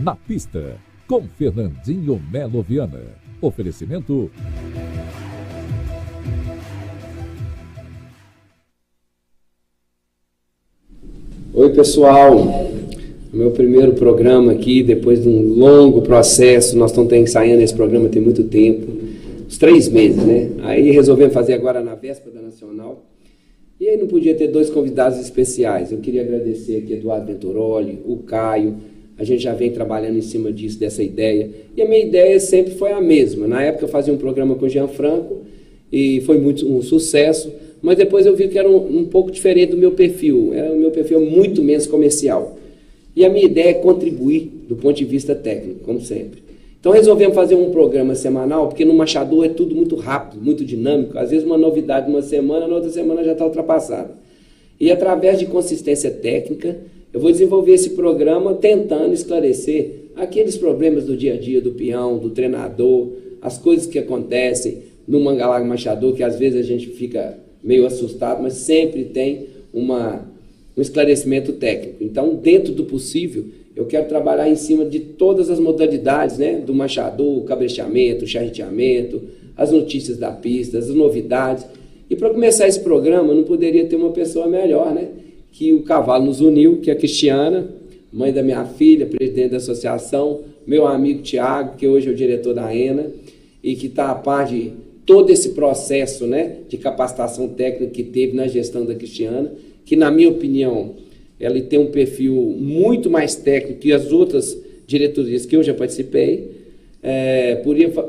Na Pista, com Fernandinho Melo Viana. Oferecimento... Oi, pessoal. Meu primeiro programa aqui, depois de um longo processo, nós estamos ensaiando esse programa tem muito tempo, uns 3 meses, né? Aí resolvemos fazer agora na véspera da Nacional. E aí não podia ter 2 convidados especiais. Eu queria agradecer aqui Eduardo Venturoli, o Caio. A gente já vem trabalhando em cima disso, dessa ideia. E a minha ideia sempre foi a mesma. Na época eu fazia um programa com o Jean Franco e foi muito um sucesso. Mas depois eu vi que era um pouco diferente do meu perfil. O meu perfil é muito menos comercial. E a minha ideia é contribuir do ponto de vista técnico, como sempre. Então resolvemos fazer um programa semanal, porque no Machador é tudo muito rápido, muito dinâmico. Às vezes uma novidade uma semana, na outra semana já está ultrapassada. E através de consistência técnica, eu vou desenvolver esse programa tentando esclarecer aqueles problemas do dia a dia do peão, do treinador, as coisas que acontecem no Mangalarga Machador, que às vezes a gente fica meio assustado, mas sempre tem um esclarecimento técnico. Então, dentro do possível, eu quero trabalhar em cima de todas as modalidades, né? Do machador, o cabrecheamento, o charreteamento, as notícias da pista, as novidades. E para começar esse programa, não poderia ter uma pessoa melhor, né? Que o Cavalo nos uniu, que é a Cristiana, mãe da minha filha, presidente da associação, meu amigo Tiago, que hoje é o diretor da AENA, e que está a par de todo esse processo, né, de capacitação técnica que teve na gestão da Cristiana, que, na minha opinião, ela tem um perfil muito mais técnico que as outras diretorias que eu já participei.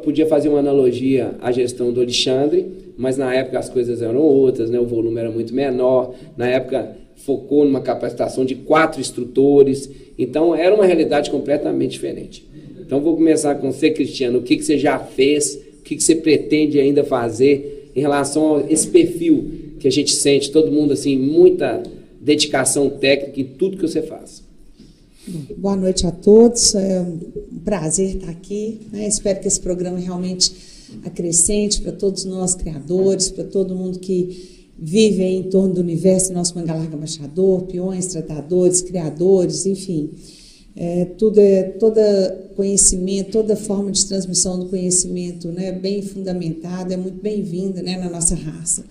Podia fazer uma analogia à gestão do Alexandre, mas na época as coisas eram outras, né, o volume era muito menor. Na época focou numa capacitação de 4 instrutores, então era uma realidade completamente diferente. Então vou começar com você, Cristiano, o que você já fez, o que você pretende ainda fazer em relação a esse perfil que a gente sente, todo mundo assim, muita dedicação técnica em tudo que você faz. Boa noite a todos, é um prazer estar aqui, né? Espero que esse programa realmente acrescente para todos nós criadores, para todo mundo que vive em torno do universo do nosso Mangalarga Machador, peões, tratadores, criadores, enfim. Toda conhecimento, toda forma de transmissão do conhecimento, né, bem fundamentada, é muito bem-vinda, né, na nossa raça.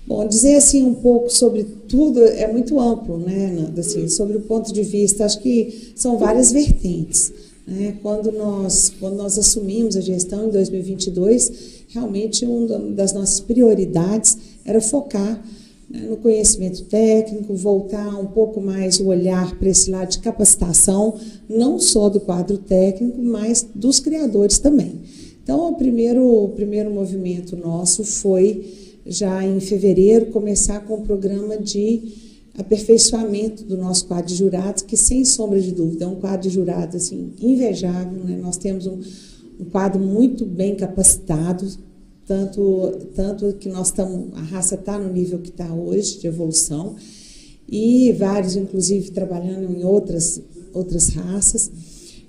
Bom, dizer assim um pouco sobre tudo é muito amplo, né, Nanda, assim, sobre o ponto de vista, acho que são várias vertentes, né. Quando nós assumimos a gestão em 2022, realmente uma das nossas prioridades era focar no conhecimento técnico, voltar um pouco mais o olhar para esse lado de capacitação, não só do quadro técnico, mas dos criadores também. Então, o primeiro movimento nosso foi, já em fevereiro, começar com o programa de aperfeiçoamento do nosso quadro de jurados, que, sem sombra de dúvida, é um quadro de jurados assim, invejável, né? Nós temos um quadro muito bem capacitado, tanto que a raça está no nível que está hoje, de evolução, e vários, inclusive, trabalhando em outras raças.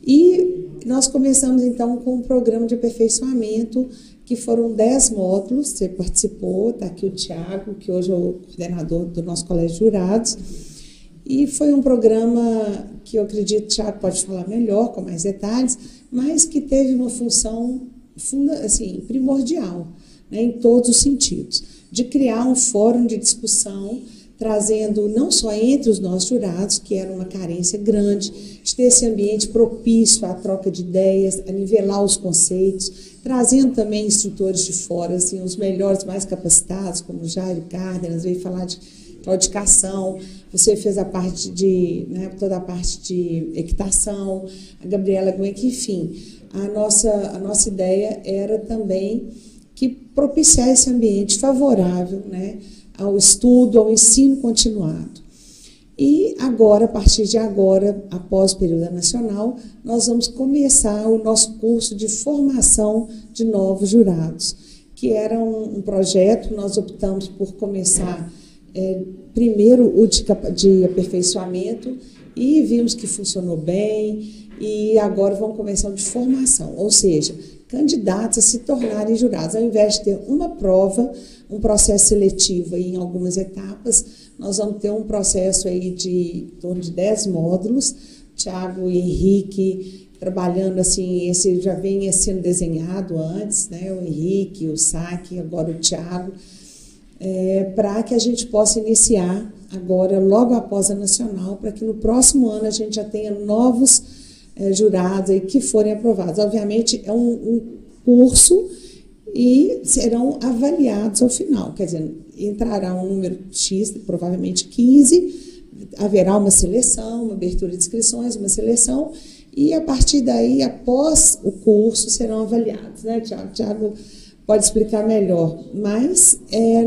E nós começamos, então, com um programa de aperfeiçoamento, que foram 10 módulos, você participou, está aqui o Tiago, que hoje é o coordenador do nosso colégio de jurados, e foi um programa que eu acredito que o Tiago pode falar melhor, com mais detalhes, mas que teve uma função assim, primordial, né, em todos os sentidos, de criar um fórum de discussão, trazendo não só entre os nossos jurados, que era uma carência grande, de ter esse ambiente propício à troca de ideias, a nivelar os conceitos, trazendo também instrutores de fora, assim, os melhores, mais capacitados, como o Jairo Cárdenas, veio falar de claudicação, você fez a parte toda a parte de equitação, a Gabriela Gwenck, enfim. A nossa ideia era também que propiciar esse ambiente favorável, né, ao estudo, ao ensino continuado. E agora, a partir de agora, após o período nacional, nós vamos começar o nosso curso de formação de novos jurados, que era um projeto, nós optamos por começar primeiro o de aperfeiçoamento e vimos que funcionou bem, e agora vamos começar o de formação, ou seja, candidatos a se tornarem jurados. Ao invés de ter uma prova, um processo seletivo aí em algumas etapas, nós vamos ter um processo aí de em torno de 10 módulos, Thiago e Henrique trabalhando assim, esse já vem sendo desenhado antes, né? O Henrique, o Saque, agora o Thiago, para que a gente possa iniciar agora, logo após a Nacional, para que no próximo ano a gente já tenha novos jurados aí que forem aprovados. Obviamente, é um curso e serão avaliados ao final, quer dizer, entrará um número X, provavelmente 15, haverá uma seleção, uma abertura de inscrições, uma seleção, e a partir daí, após o curso, serão avaliados, né, Thiago? Thiago pode explicar melhor, mas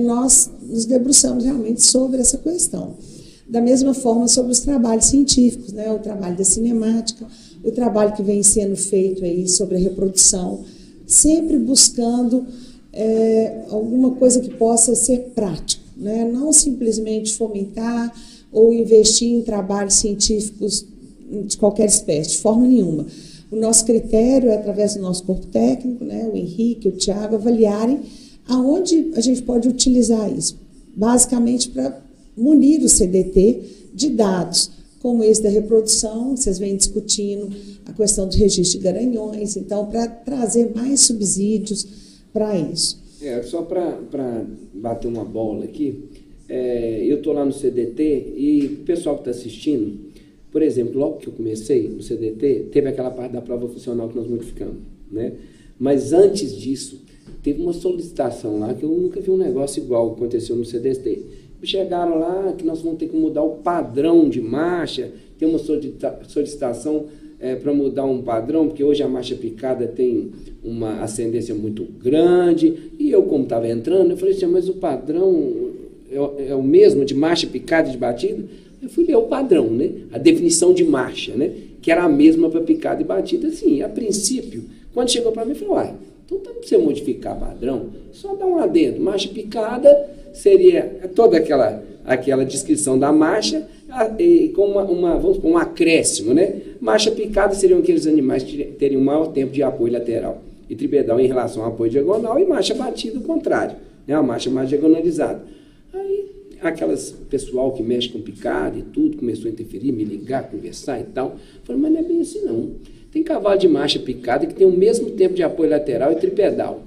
nós nos debruçamos realmente sobre essa questão. Da mesma forma, sobre os trabalhos científicos, né, o trabalho da cinemática, o trabalho que vem sendo feito aí sobre a reprodução, sempre buscando alguma coisa que possa ser prático, né? Não simplesmente fomentar ou investir em trabalhos científicos de qualquer espécie, de forma nenhuma. O nosso critério é, através do nosso corpo técnico, né, o Henrique, o Thiago, avaliarem aonde a gente pode utilizar isso, basicamente para munir o CDT de dados, como esse da reprodução, vocês vêm discutindo a questão do registro de garanhões, então, para trazer mais subsídios para isso. Só para bater uma bola aqui, eu estou lá no CDT e o pessoal que está assistindo, por exemplo, logo que eu comecei no CDT, teve aquela parte da prova funcional que nós modificamos, né? Mas antes disso, teve uma solicitação lá que eu nunca vi um negócio igual que aconteceu no CDT. Chegaram lá que nós vamos ter que mudar o padrão de marcha, tem uma solicitação para mudar um padrão, porque hoje a marcha picada tem uma ascendência muito grande, e eu, como estava entrando, eu falei assim, mas o padrão é o mesmo de marcha picada e de batida? Eu fui ler o padrão, né? A definição de marcha, né? Que era a mesma para picada e batida. Assim, a princípio, quando chegou para mim, eu falei, então para você modificar padrão, só dá um adendo. Marcha picada seria toda aquela descrição da marcha com vamos supor, um acréscimo, né? Marcha picada seriam aqueles animais que teriam maior tempo de apoio lateral e tripedal em relação ao apoio diagonal, e marcha batida o contrário, né? A marcha mais diagonalizada. Aí, aquelas pessoal que mexe com picada e tudo, começou a interferir, me ligar, conversar e tal. Eu falei, mas não é bem assim não. Tem cavalo de marcha picada que tem o mesmo tempo de apoio lateral e tripedal.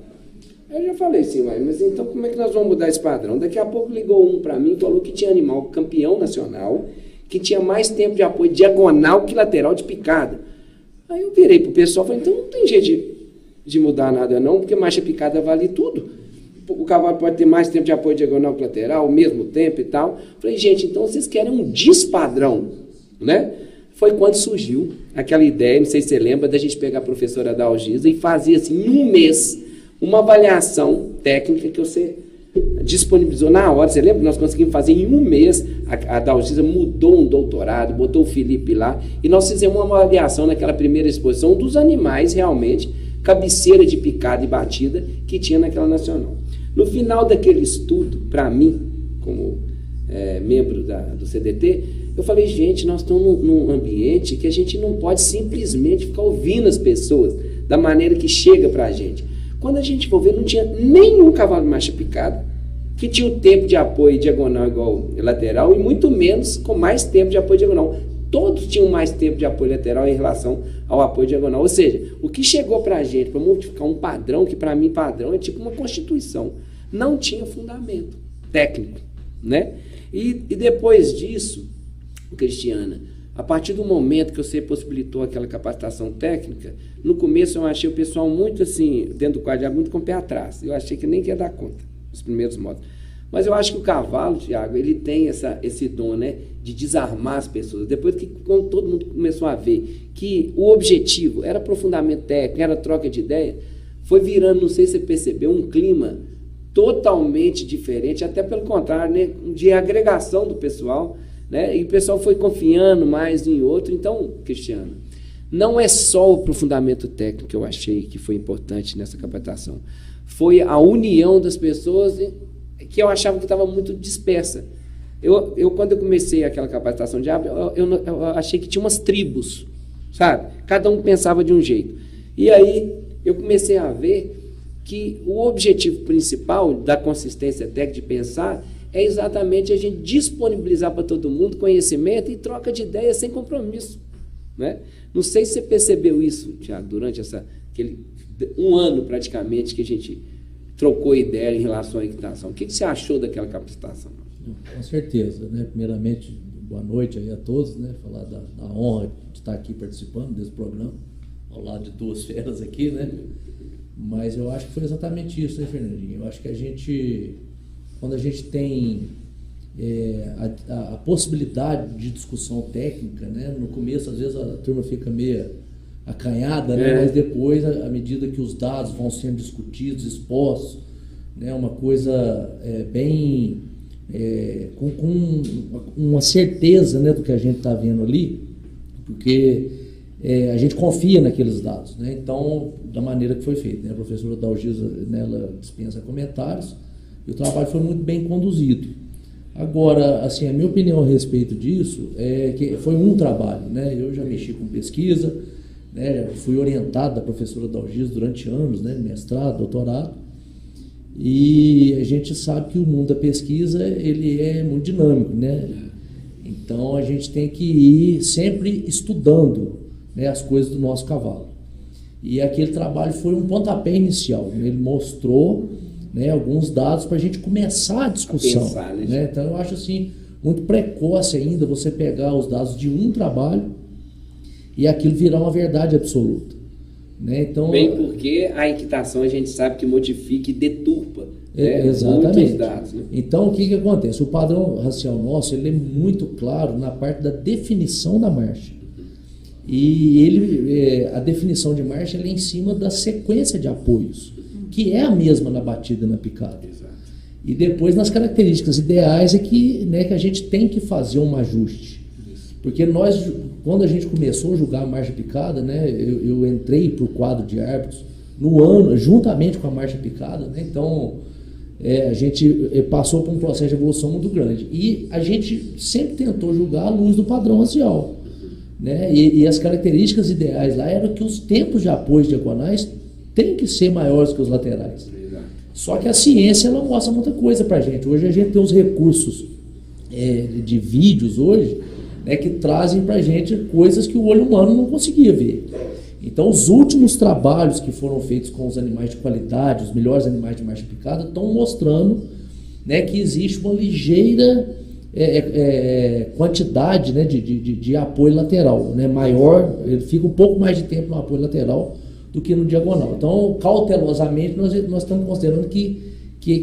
Aí eu já falei assim, mas então como é que nós vamos mudar esse padrão? Daqui a pouco ligou um para mim e falou que tinha animal campeão nacional, que tinha mais tempo de apoio diagonal que lateral de picada. Aí eu virei pro pessoal e falei, então não tem jeito de mudar nada não, porque marcha picada vale tudo. O cavalo pode ter mais tempo de apoio diagonal que lateral, ao mesmo tempo e tal. Falei, gente, então vocês querem um despadrão, né? Foi quando surgiu aquela ideia, não sei se você lembra, da gente pegar a professora Dalgisa e fazer, assim, em um mês, uma avaliação técnica que você disponibilizou na hora. Você lembra que nós conseguimos fazer em um mês? A Dalgisa mudou um doutorado, botou o Felipe lá, e nós fizemos uma avaliação naquela primeira exposição dos animais, realmente, cabeceira de picada e batida, que tinha naquela nacional. No final daquele estudo, para mim, como membro do CDT, eu falei, gente, nós estamos num ambiente que a gente não pode simplesmente ficar ouvindo as pessoas da maneira que chega para a gente. Quando a gente for ver, não tinha nenhum cavalo de marcha picada que tinha o tempo de apoio diagonal igual lateral, e muito menos com mais tempo de apoio diagonal. Todos tinham mais tempo de apoio lateral em relação ao apoio diagonal. Ou seja, o que chegou para a gente para modificar um padrão, que para mim padrão é tipo uma constituição, não tinha fundamento técnico, né? E depois disso, Cristiana, a partir do momento que você possibilitou aquela capacitação técnica, no começo eu achei o pessoal muito assim, dentro do quadro, muito com o pé atrás. Eu achei que nem ia dar conta, os primeiros modos. Mas eu acho que o cavalo, Thiago, ele tem esse dom, né, de desarmar as pessoas. Depois que quando todo mundo começou a ver que o objetivo era aprofundamento técnico, era troca de ideia, foi virando, não sei se você percebeu, um clima totalmente diferente, até pelo contrário, né, de agregação do pessoal, né, e o pessoal foi confiando mais em outro. Então, Cristiano, não é só o aprofundamento técnico que eu achei que foi importante nessa capacitação, foi a união das pessoas, que eu achava que estava muito dispersa. Quando eu comecei aquela capacitação de hábito, eu achei que tinha umas tribos, sabe? Cada um pensava de um jeito. E aí eu comecei a ver que o objetivo principal da consistência técnica de pensar é exatamente a gente disponibilizar para todo mundo conhecimento e troca de ideias sem compromisso, né? Não sei se você percebeu isso, Thiago, durante aquele um ano praticamente que a gente trocou ideia em relação à equitação. O que você achou daquela capacitação? Com certeza, né? Primeiramente, boa noite aí a todos, né? Falar da honra de estar aqui participando desse programa, ao lado de duas feras aqui, né? Mas eu acho que foi exatamente isso, né, Fernandinho? Eu acho que quando a gente tem a possibilidade de discussão técnica, né? No começo, às vezes, a turma fica meio acanhada, né? Mas depois, à medida que os dados vão sendo discutidos, expostos, né? Uma coisa bem... com uma certeza, né, do que a gente está vendo ali, porque a gente confia naqueles dados, né? Então, da maneira que foi feito, né? A professora Dalgisa, né, ela dispensa comentários e o trabalho foi muito bem conduzido. Agora, assim, a minha opinião a respeito disso é que foi um trabalho, né? Eu já mexi com pesquisa, né? Fui orientado da professora Dalgisa durante anos, né? Mestrado, doutorado. E a gente sabe que o mundo da pesquisa ele é muito dinâmico, né? Então a gente tem que ir sempre estudando, né, as coisas do nosso cavalo. E aquele trabalho foi um pontapé inicial. Ele mostrou, né, alguns dados para a gente começar a discussão. Pensar, né? Então eu acho assim muito precoce ainda você pegar os dados de um trabalho e aquilo virar uma verdade absoluta. Né? Então, bem porque a equitação a gente sabe que modifica e deturpa, né? Exatamente. Muitos dados, né? Então o que acontece? O padrão racial nosso ele é muito claro na parte da definição da marcha. E a definição de marcha é em cima da sequência de apoios, que é a mesma na batida e na picada. Exato. E depois nas características ideais né, que a gente tem que fazer um ajuste. Porque quando a gente começou a julgar a marcha picada, né, eu entrei para o quadro de árbitros no ano, juntamente com a marcha picada, né, então a gente passou por um processo de evolução muito grande. E a gente sempre tentou julgar à luz do padrão racial. Né, e as características ideais lá eram que os tempos de apoio diagonais têm que ser maiores que os laterais. Só que a ciência ela mostra muita coisa para a gente. Hoje a gente tem os recursos de vídeos hoje, né, que trazem para a gente coisas que o olho humano não conseguia ver. Então, os últimos trabalhos que foram feitos com os animais de qualidade, os melhores animais de marcha picada, estão mostrando, né, que existe uma ligeira quantidade, né, de apoio lateral, né, maior, ele fica um pouco mais de tempo no apoio lateral do que no diagonal. Então, cautelosamente, nós estamos considerando que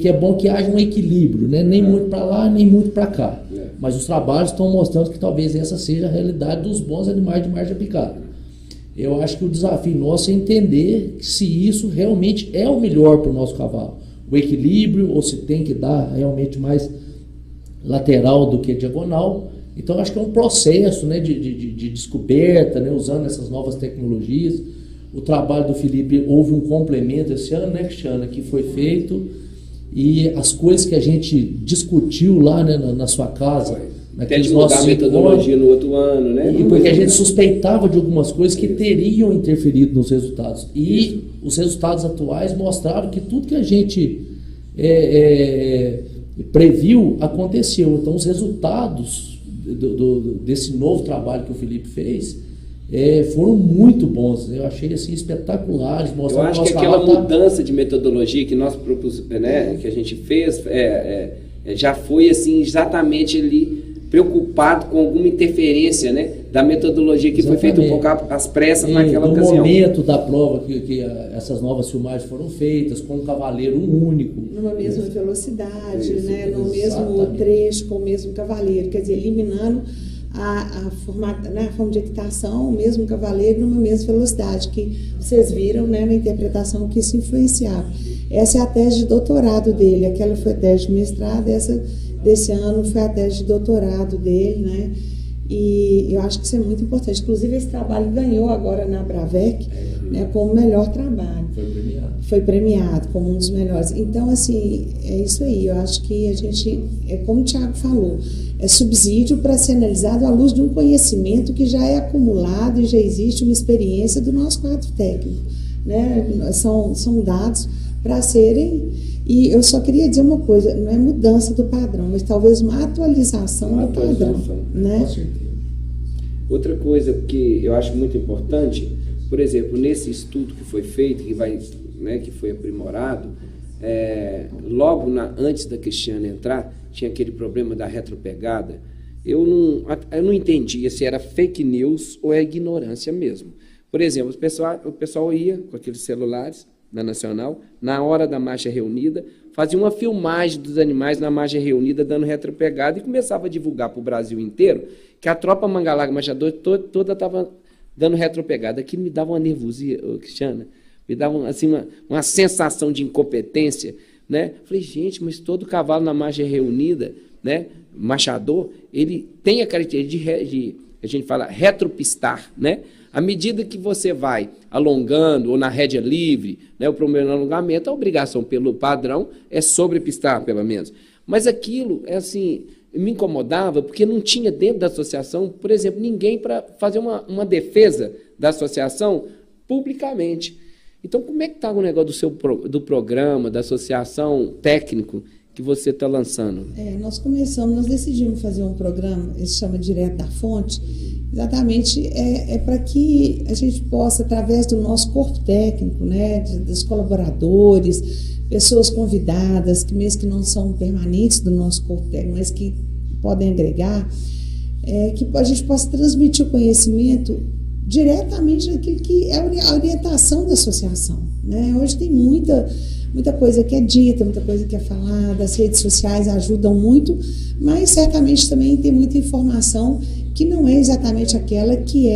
é bom que haja um equilíbrio, né? Nem muito para lá, nem muito para cá. Mas os trabalhos estão mostrando que talvez essa seja a realidade dos bons animais de marcha picada. Eu acho que o desafio nosso é entender se isso realmente é o melhor para o nosso cavalo. O equilíbrio, ou se tem que dar realmente mais lateral do que diagonal. Então, acho que é um processo, né, de descoberta, né, usando essas novas tecnologias. O trabalho do Felipe, houve um complemento esse ano, né, Cristiana, que foi feito. E as coisas que a gente discutiu lá, né, na sua casa, até de mudar a metodologia no outro ano, né? E porque a gente suspeitava de algumas coisas que teriam interferido nos resultados. E os resultados atuais mostraram que tudo que a gente previu aconteceu. Então, os resultados desse novo trabalho que o Felipe fez foram muito bons. Eu achei assim espetaculares. Eu acho que aquela mudança de metodologia que nós propusemos, né, que a gente fez, já foi assim exatamente ali preocupado com alguma interferência, né, da metodologia que foi feita um pouco às pressas naquela ocasião. No momento da prova que essas novas filmagens foram feitas, com um cavaleiro único. Numa mesma velocidade, né, no mesmo trecho, com o mesmo cavaleiro, quer dizer, eliminando a forma de equitação, o mesmo cavaleiro numa mesma velocidade, que vocês viram, né, na interpretação que isso influenciava. Essa é a tese de doutorado dele, aquela foi a tese de mestrado, essa desse ano foi a tese de doutorado dele, né? E eu acho que isso é muito importante. Inclusive, esse trabalho ganhou agora na Bravec, né, como o melhor trabalho. Foi premiado como um dos melhores. Então, assim, é isso aí. Eu acho que a gente, como o Thiago falou, é subsídio para ser analisado à luz de um conhecimento que já é acumulado e já existe uma experiência do nosso quadro técnico, né? São dados para serem... E eu só queria dizer uma coisa, não é mudança do padrão, mas talvez uma atualização do padrão, né? Outra coisa que eu acho muito importante, por exemplo, nesse estudo que foi feito, que foi aprimorado, logo antes da Cristiane entrar, tinha aquele problema da retropegada. Eu não entendia se era fake news ou é ignorância mesmo. Por exemplo, o pessoal ia com aqueles celulares na Nacional, na hora da marcha reunida, fazia uma filmagem dos animais na marcha reunida, dando retropegada, e começava a divulgar para o Brasil inteiro que a tropa Mangalaga Marchador toda estava dando retropegada. Aquilo me dava uma nervosia, Cristiana, me dava assim, uma sensação de incompetência, né? Falei, gente, mas todo cavalo na marcha reunida, né, marchador, ele tem a característica de a gente fala retropistar, né? À medida que você vai alongando, ou na rédea livre, né, o primeiro alongamento, a obrigação pelo padrão é sobrepistar, pelo menos. Mas aquilo, me incomodava, porque não tinha dentro da associação, por exemplo, ninguém para fazer uma defesa da associação publicamente. Então, como é que está o negócio do programa, da associação técnico que você está lançando? Nós decidimos fazer um programa, ele se chama Direto da Fonte, exatamente para que a gente possa, através do nosso corpo técnico, né, dos colaboradores, pessoas convidadas, que mesmo que não são permanentes do nosso corpo técnico, mas que podem agregar, que a gente possa transmitir o conhecimento diretamente daquilo que é a orientação da associação, né? Hoje tem muita coisa que é dita, muita coisa que é falada, as redes sociais ajudam muito, mas certamente também tem muita informação que não é exatamente aquela que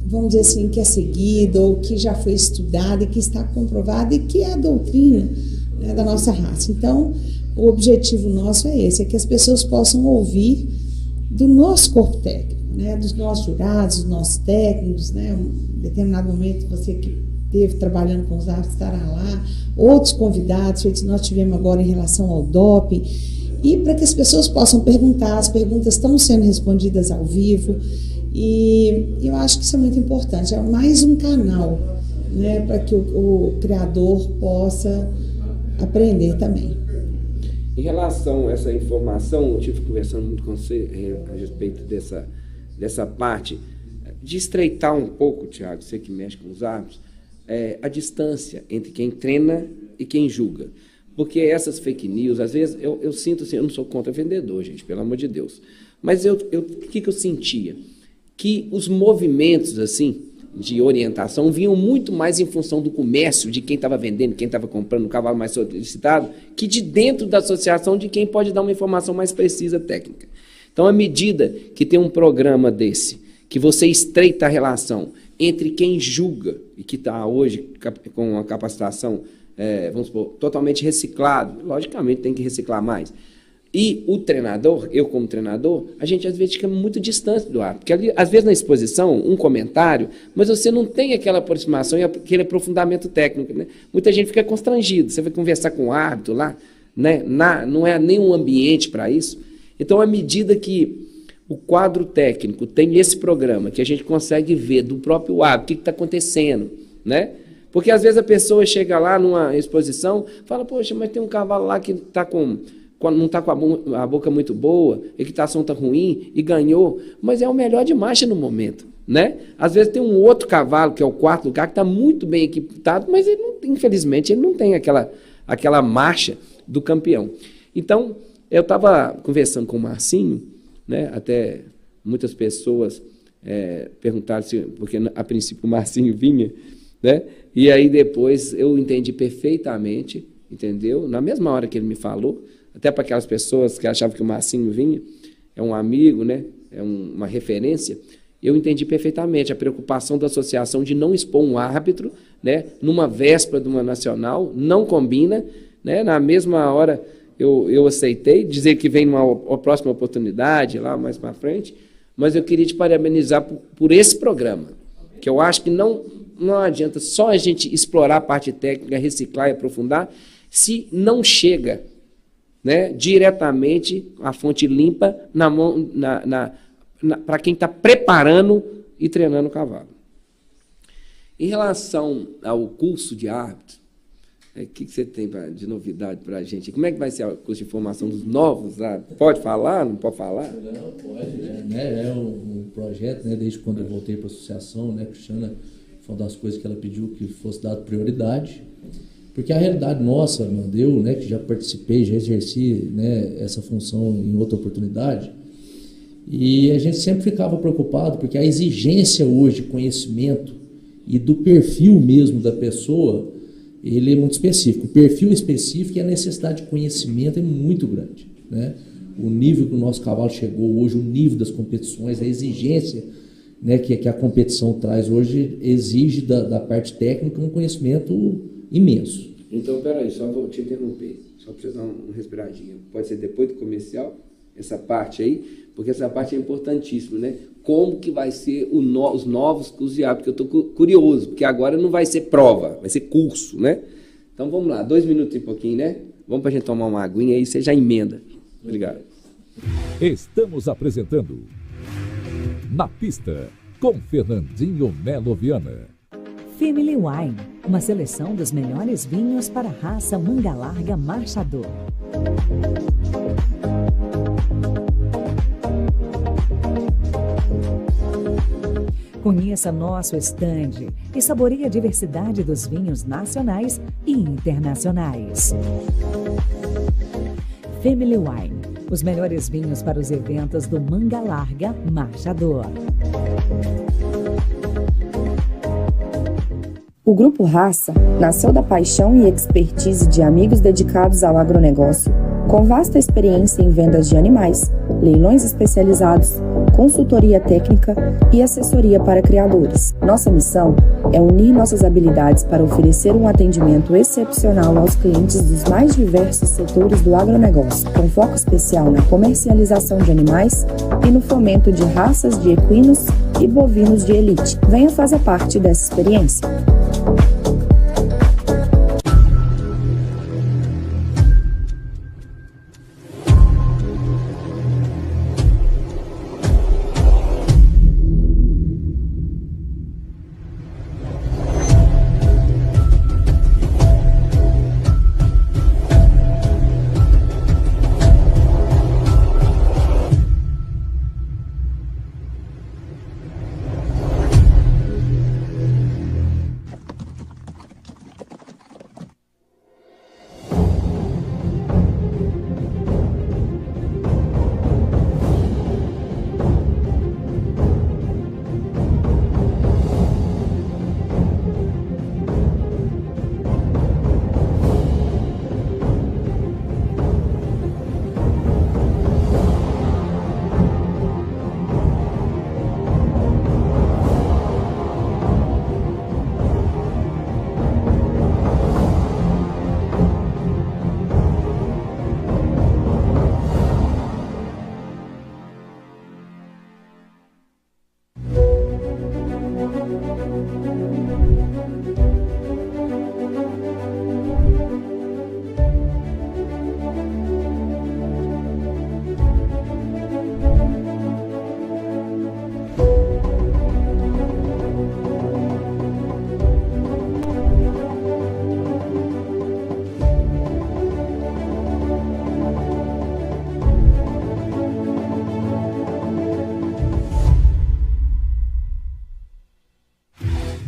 vamos dizer assim, que é seguida ou que já foi estudada e que está comprovada e que é a doutrina, né, da nossa raça. Então, o objetivo nosso é esse, é que as pessoas possam ouvir do nosso corpo técnico, né, dos nossos jurados, dos nossos técnicos, né, em determinado momento você que esteve trabalhando com os árbitros estará lá, outros convidados, feitos nós tivemos agora em relação ao doping, e para que as pessoas possam perguntar, as perguntas estão sendo respondidas ao vivo, e eu acho que isso é muito importante, é mais um canal, né, para que o criador possa aprender também. Em relação a essa informação, eu estive conversando muito com você a respeito dessa parte, de estreitar um pouco, Tiago, você que mexe com os árbitros, a distância entre quem treina e quem julga. Porque essas fake news, às vezes, eu sinto assim, eu não sou contra vendedor, gente, pelo amor de Deus. Mas o que eu sentia? Que os movimentos, assim, de orientação vinham muito mais em função do comércio, de quem estava vendendo, quem estava comprando o cavalo mais solicitado, que de dentro da associação de quem pode dar uma informação mais precisa, técnica. Então, à medida que tem um programa desse, que você estreita a relação entre quem julga e que está hoje com a capacitação, vamos supor, totalmente reciclado, logicamente tem que reciclar mais, e o treinador, eu como treinador, a gente às vezes fica muito distante do árbitro, porque ali, às vezes na exposição, um comentário, mas você não tem aquela aproximação e aquele aprofundamento técnico, né? Muita gente fica constrangido, você vai conversar com o árbitro lá, né? Não é nenhum ambiente para isso. Então, à medida que o quadro técnico tem esse programa, que a gente consegue ver do próprio árbitro o que está acontecendo, né? Porque às vezes a pessoa chega lá numa exposição, fala, poxa, mas tem um cavalo lá que está não está com a boca muito boa, a equitação está ruim e ganhou, mas é o melhor de marcha no momento, né? Às vezes tem um outro cavalo, que é o quarto lugar, que está muito bem equipado, mas ele não, infelizmente ele não tem aquela marcha do campeão. Então, eu estava conversando com o Marcinho, né? Até muitas pessoas perguntaram se, porque a princípio o Marcinho vinha, né? E aí depois eu entendi perfeitamente, entendeu? Na mesma hora que ele me falou, até para aquelas pessoas que achavam que o Marcinho vinha, é um amigo, né? É uma referência, eu entendi perfeitamente a preocupação da associação de não expor um árbitro, né? Numa véspera de uma nacional, não combina, né? Na mesma hora eu aceitei, dizer que vem numa próxima oportunidade, lá mais para frente, mas eu queria te parabenizar por esse programa, que eu acho que não adianta só a gente explorar a parte técnica, reciclar e aprofundar, se não chega, né, diretamente a fonte limpa na mão, para quem está preparando e treinando o cavalo. Em relação ao curso de árbitro, O que você tem de novidade para a gente? Como é que vai ser o curso de formação dos novos? Pode falar? Não pode falar? Não, pode. É um projeto, né, desde quando eu voltei para a associação, né, Cristiana, foi uma das coisas que ela pediu que fosse dado prioridade. Porque a realidade nossa, eu, né, que já participei, já exerci, né, essa função em outra oportunidade, e a gente sempre ficava preocupado, porque a exigência hoje de conhecimento e do perfil mesmo da pessoa, ele é muito específico. O perfil específico e a necessidade de conhecimento é muito grande, né? O nível que o nosso cavalo chegou hoje, o nível das competições, a exigência, né, que a competição traz hoje, exige da parte técnica um conhecimento imenso. Então, peraí, só vou te interromper, só para você dar uma respiradinha. Pode ser depois do comercial, essa parte aí, porque essa parte é importantíssima, né? Como que vai ser os novos cursos de hábito, que eu estou curioso, porque agora não vai ser prova, vai ser curso, né? Então vamos lá, 2 minutos e pouquinho, né? Vamos para a gente tomar uma aguinha aí, você já emenda. Obrigado. Estamos apresentando Na Pista, com Fernandinho Melo Viana. Family Wine, uma seleção dos melhores vinhos para a raça manga larga marchador. Conheça nosso estande e saboreie a diversidade dos vinhos nacionais e internacionais. Family Wine, os melhores vinhos para os eventos do Manga Larga Marchador. O Grupo Raça nasceu da paixão e expertise de amigos dedicados ao agronegócio, com vasta experiência em vendas de animais, leilões especializados, consultoria técnica e assessoria para criadores. Nossa missão é unir nossas habilidades para oferecer um atendimento excepcional aos clientes dos mais diversos setores do agronegócio, com foco especial na comercialização de animais e no fomento de raças de equinos e bovinos de elite. Venha fazer parte dessa experiência.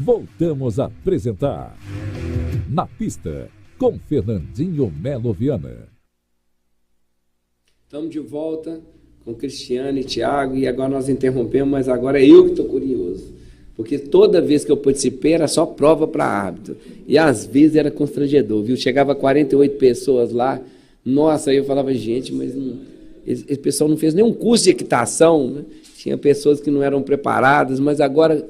Voltamos a apresentar Na Pista, com Fernandinho Melo Viana. Estamos de volta com Cristiano e Thiago, e agora nós interrompemos, mas agora é eu que estou curioso. Porque toda vez que eu participei era só prova para árbitro. E às vezes era constrangedor, viu? Chegava 48 pessoas lá, nossa, aí eu falava, gente, mas não, esse pessoal não fez nenhum curso de equitação, né? Tinha pessoas que não eram preparadas, mas agora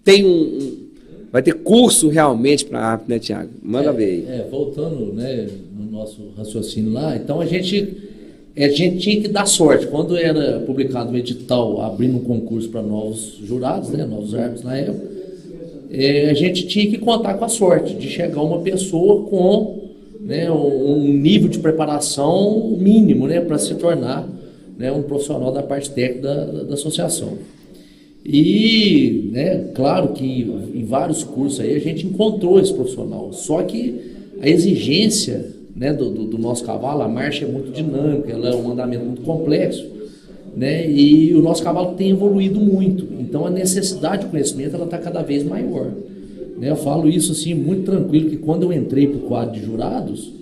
tem vai ter curso realmente para árbitro, né, Thiago? Manda ver aí. Voltando, né, no nosso raciocínio lá, então a gente tinha que dar sorte. Quando era publicado o edital abrindo um concurso para novos jurados, né, novos árbitros na época, a gente tinha que contar com a sorte de chegar uma pessoa com, né, um nível de preparação mínimo, né, para se tornar, né, um profissional da parte técnica da associação. E, né, claro que em vários cursos aí a gente encontrou esse profissional, só que a exigência, né, do nosso cavalo, a marcha é muito dinâmica, ela é um andamento muito complexo, né, e o nosso cavalo tem evoluído muito, então a necessidade de conhecimento ela está cada vez maior, né. Eu falo isso assim muito tranquilo, que quando eu entrei para o quadro de jurados,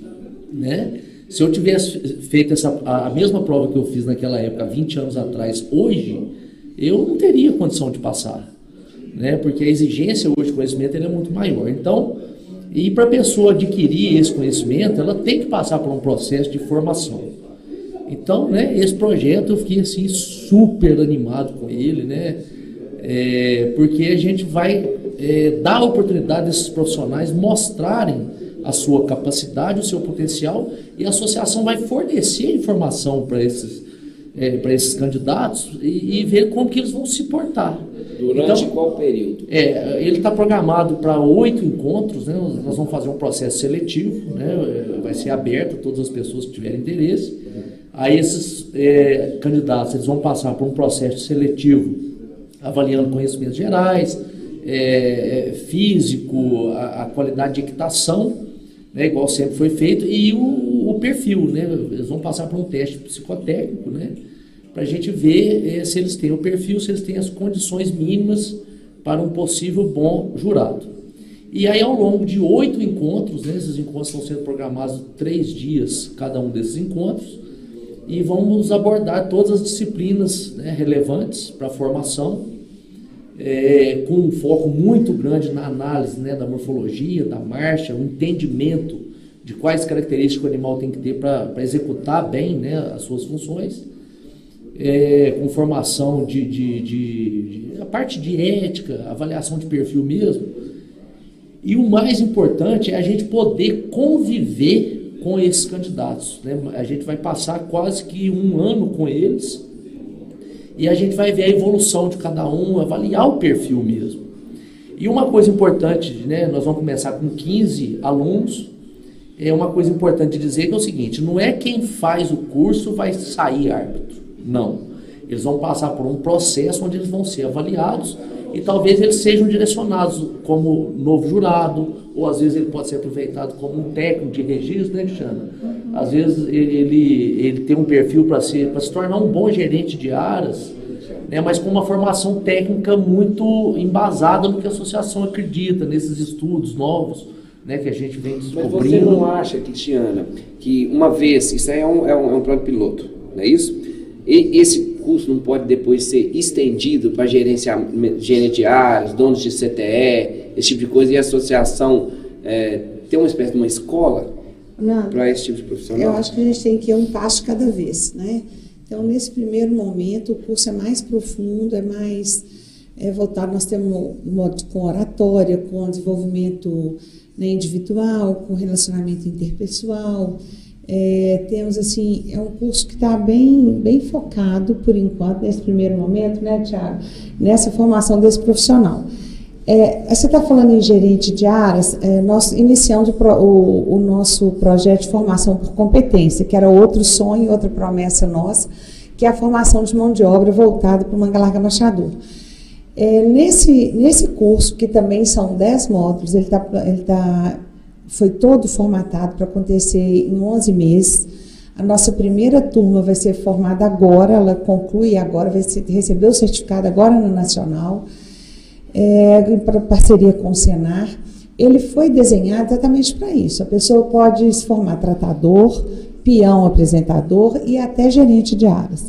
né, se eu tivesse feito a mesma prova que eu fiz naquela época, 20 anos atrás, hoje, eu não teria condição de passar, né, porque a exigência hoje de conhecimento é muito maior. Então, e para a pessoa adquirir esse conhecimento, ela tem que passar por um processo de formação. Então, né, esse projeto eu fiquei assim super animado com ele, né, porque a gente vai dar a oportunidade desses profissionais mostrarem a sua capacidade, o seu potencial, e a associação vai fornecer informação para esses candidatos e ver como que eles vão se portar. Durante qual período? Ele está programado para 8 encontros, né? Nós vamos fazer um processo seletivo, né? Vai ser aberto a todas as pessoas que tiverem interesse. Aí esses candidatos eles vão passar por um processo seletivo, avaliando conhecimentos gerais, físico, a qualidade de equitação, né, igual sempre foi feito, e o perfil, né, eles vão passar por um teste psicotécnico, né, para a gente ver se eles têm o perfil, se eles têm as condições mínimas para um possível bom jurado. E aí, ao longo de 8 encontros, né, esses encontros estão sendo programados 3 dias, cada um desses encontros, e vamos abordar todas as disciplinas, né, relevantes para a formação, com um foco muito grande na análise, né, da morfologia, da marcha, o entendimento de quais características o animal tem que ter para executar bem, né, as suas funções, com formação a parte de ética, avaliação de perfil mesmo. E o mais importante é a gente poder conviver com esses candidatos, né? A gente vai passar quase que 1 ano com eles, e a gente vai ver a evolução de cada um, avaliar o perfil mesmo. E uma coisa importante, né, nós vamos começar com 15 alunos, uma coisa importante de dizer que é o seguinte, não é quem faz o curso vai sair árbitro, não. Eles vão passar por um processo onde eles vão ser avaliados e talvez eles sejam direcionados como novo jurado, ou às vezes ele pode ser aproveitado como um técnico de registro, né, Cristiano? Às vezes ele tem um perfil para se tornar um bom gerente de aras, né, mas com uma formação técnica muito embasada no que a associação acredita, nesses estudos novos, né, que a gente vem descobrindo. Mas você não acha, Cristiana, que uma vez, isso aí é um plano piloto, não é isso? E esse curso não pode depois ser estendido para gerente de áreas, donos de CTE, esse tipo de coisa, e a associação ter uma espécie de uma escola para esse tipo de profissional? Eu acho que a gente tem que ir um passo de cada vez, né? Então, nesse primeiro momento, o curso é mais profundo, é mais voltado, nós temos um modo com oratória, com desenvolvimento, né, individual, com relacionamento interpessoal. Temos, assim, é um curso que está bem focado, por enquanto, nesse primeiro momento, né, Thiago, nessa formação desse profissional. Você está falando em gerente de áreas, nós iniciamos o nosso projeto de formação por competência, que era outro sonho, outra promessa nossa, que é a formação de mão de obra voltada para o Manga Larga Machador. Nesse curso, que também são 10 módulos, foi todo formatado para acontecer em 11 meses. A nossa primeira turma vai ser formada agora, ela conclui agora, vai receber o certificado agora no Nacional, em parceria com o Senar. Ele foi desenhado exatamente para isso. A pessoa pode se formar tratador, peão, apresentador e até gerente de áreas.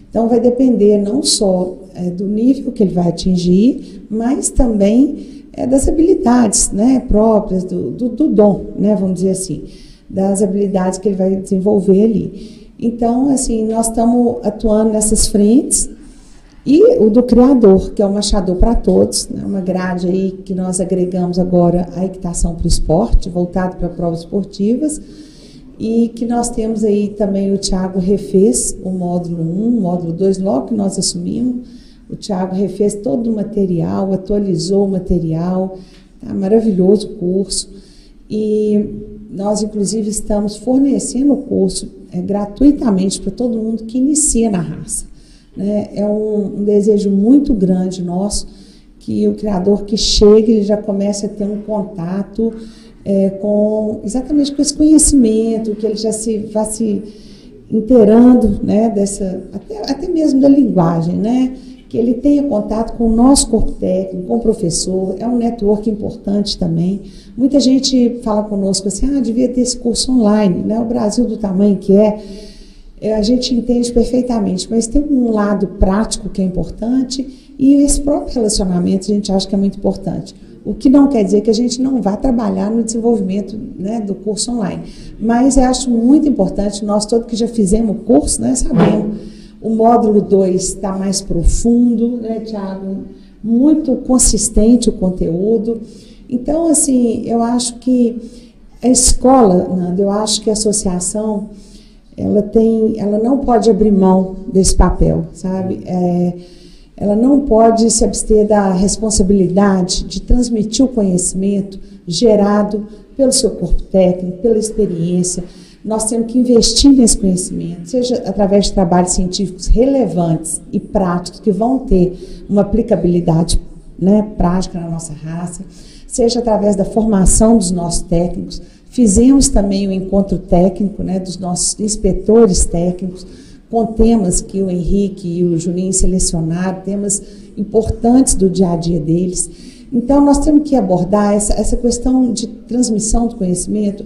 Então, vai depender não só do nível que ele vai atingir, mas também das habilidades, né, próprias, do dom, né, vamos dizer assim, das habilidades que ele vai desenvolver ali. Então, assim, nós estamos atuando nessas frentes. E o do criador, que é o Machador para Todos, né, uma grade aí que nós agregamos agora a equitação para o esporte, voltado para provas esportivas, e que nós temos aí também o Thiago refez o módulo 1, o módulo 2, logo que nós assumimos, o Thiago refez todo o material, atualizou o material, tá maravilhoso o curso, e nós inclusive estamos fornecendo o curso gratuitamente para todo mundo que inicia na raça. É um desejo muito grande nosso que o criador que chegue ele já comece a ter um contato exatamente com esse conhecimento, que ele já vá se inteirando, né, até mesmo da linguagem, né, que ele tenha contato com o nosso corpo técnico, com o professor, é um network importante também. Muita gente fala conosco assim, devia ter esse curso online, né, o Brasil do tamanho que a gente entende perfeitamente, mas tem um lado prático que é importante e esse próprio relacionamento a gente acha que é muito importante. O que não quer dizer que a gente não vá trabalhar no desenvolvimento, né, do curso online. Mas eu acho muito importante, nós todos que já fizemos o curso, né, sabemos. O módulo 2 está mais profundo, né, Tiago? Muito consistente o conteúdo. Então, assim, eu acho que a escola, Nanda, eu acho que a associação, ela não pode abrir mão desse papel, sabe? Ela não pode se abster da responsabilidade de transmitir o conhecimento gerado pelo seu corpo técnico, pela experiência. Nós temos que investir nesse conhecimento, seja através de trabalhos científicos relevantes e práticos que vão ter uma aplicabilidade, né, prática na nossa raça, seja através da formação dos nossos técnicos. Fizemos também o encontro técnico, né, dos nossos inspetores técnicos, com temas que o Henrique e o Juninho selecionaram, temas importantes do dia a dia deles. Então, nós temos que abordar essa questão de transmissão do conhecimento,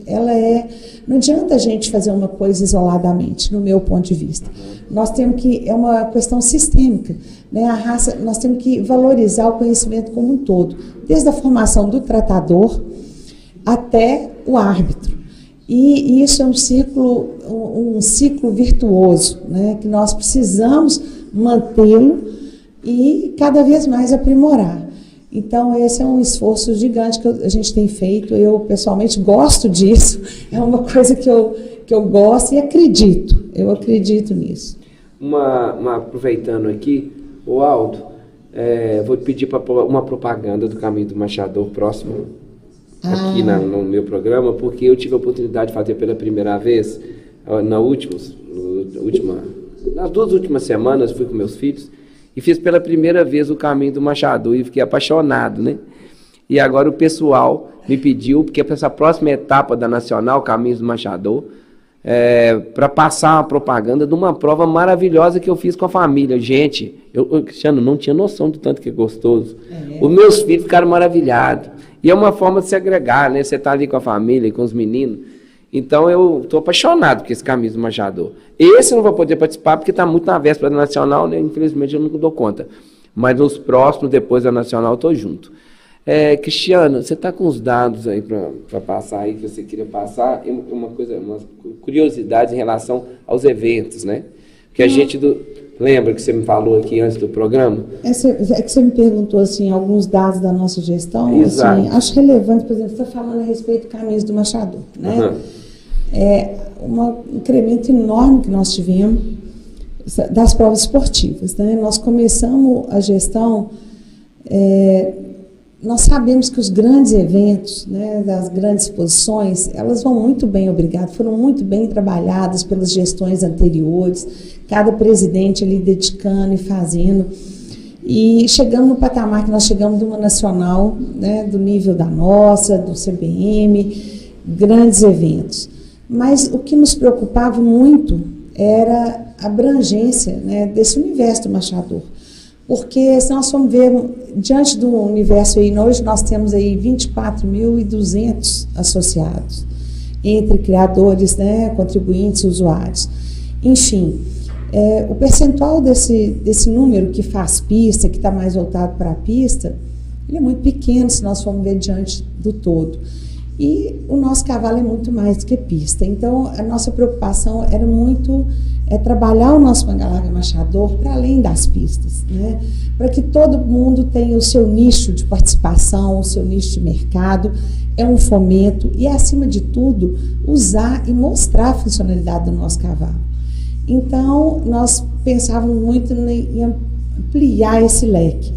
não adianta a gente fazer uma coisa isoladamente, no meu ponto de vista. Nós temos que, é uma questão sistêmica, né? A raça, nós temos que valorizar o conhecimento como um todo, desde a formação do tratador até o árbitro. E isso é um ciclo virtuoso, né, que nós precisamos mantê-lo e cada vez mais aprimorar. Então, esse é um esforço gigante que a gente tem feito. Eu, pessoalmente, gosto disso. É uma coisa que eu gosto e acredito. Eu acredito nisso. Aproveitando aqui, o Aldo, vou te pedir uma propaganda do Caminho do Machador próximo aqui no meu programa, porque eu tive a oportunidade de fazer pela primeira vez, nas 2 últimas semanas, fui com meus filhos, e fiz pela primeira vez o Caminho do Machador, e fiquei apaixonado, né? E agora o pessoal me pediu, porque para essa próxima etapa da Nacional, Caminhos do Machador, para passar uma propaganda de uma prova maravilhosa que eu fiz com a família. Gente, Cristiano, não tinha noção do tanto que é gostoso. Os meus filhos ficaram maravilhados. E é uma forma de se agregar, né? Você está ali com a família e com os meninos. Então, eu estou apaixonado por esse Caminho do Machador. Esse eu não vou poder participar porque está muito na véspera da Nacional, né? Infelizmente, eu não dou conta. Mas nos próximos, depois da Nacional, eu estou junto. Cristiano, você está com os dados aí para passar aí, que você queria passar, umas curiosidades em relação aos eventos, né? Porque a gente lembra que você me falou aqui antes do programa? É que você me perguntou, assim, alguns dados da nossa gestão. Exato. Assim, acho relevante, por exemplo, você está falando a respeito do Caminhos do Machador, né? Um incremento enorme que nós tivemos das provas esportivas, né? Nós começamos a gestão, nós sabemos que os grandes eventos, né, das grandes exposições, elas vão muito bem, obrigado, foram muito bem trabalhadas pelas gestões anteriores, cada presidente ali dedicando e fazendo, e chegamos no patamar que nós chegamos de uma nacional, né, do nível da nossa, do CBM, grandes eventos. Mas o que nos preocupava muito era a abrangência, né, desse universo do Machador. Porque se nós formos ver, diante do universo aí, hoje nós temos aí 24.200 associados, entre criadores, né, contribuintes e usuários. Enfim, o percentual desse número que faz pista, que está mais voltado para a pista, ele é muito pequeno se nós formos ver diante do todo. E o nosso cavalo é muito mais do que pista. Então, a nossa preocupação era muito trabalhar o nosso Manga Larga Machador para além das pistas, né? Para que todo mundo tenha o seu nicho de participação, o seu nicho de mercado, é um fomento e, acima de tudo, usar e mostrar a funcionalidade do nosso cavalo. Então, nós pensávamos muito em ampliar esse leque.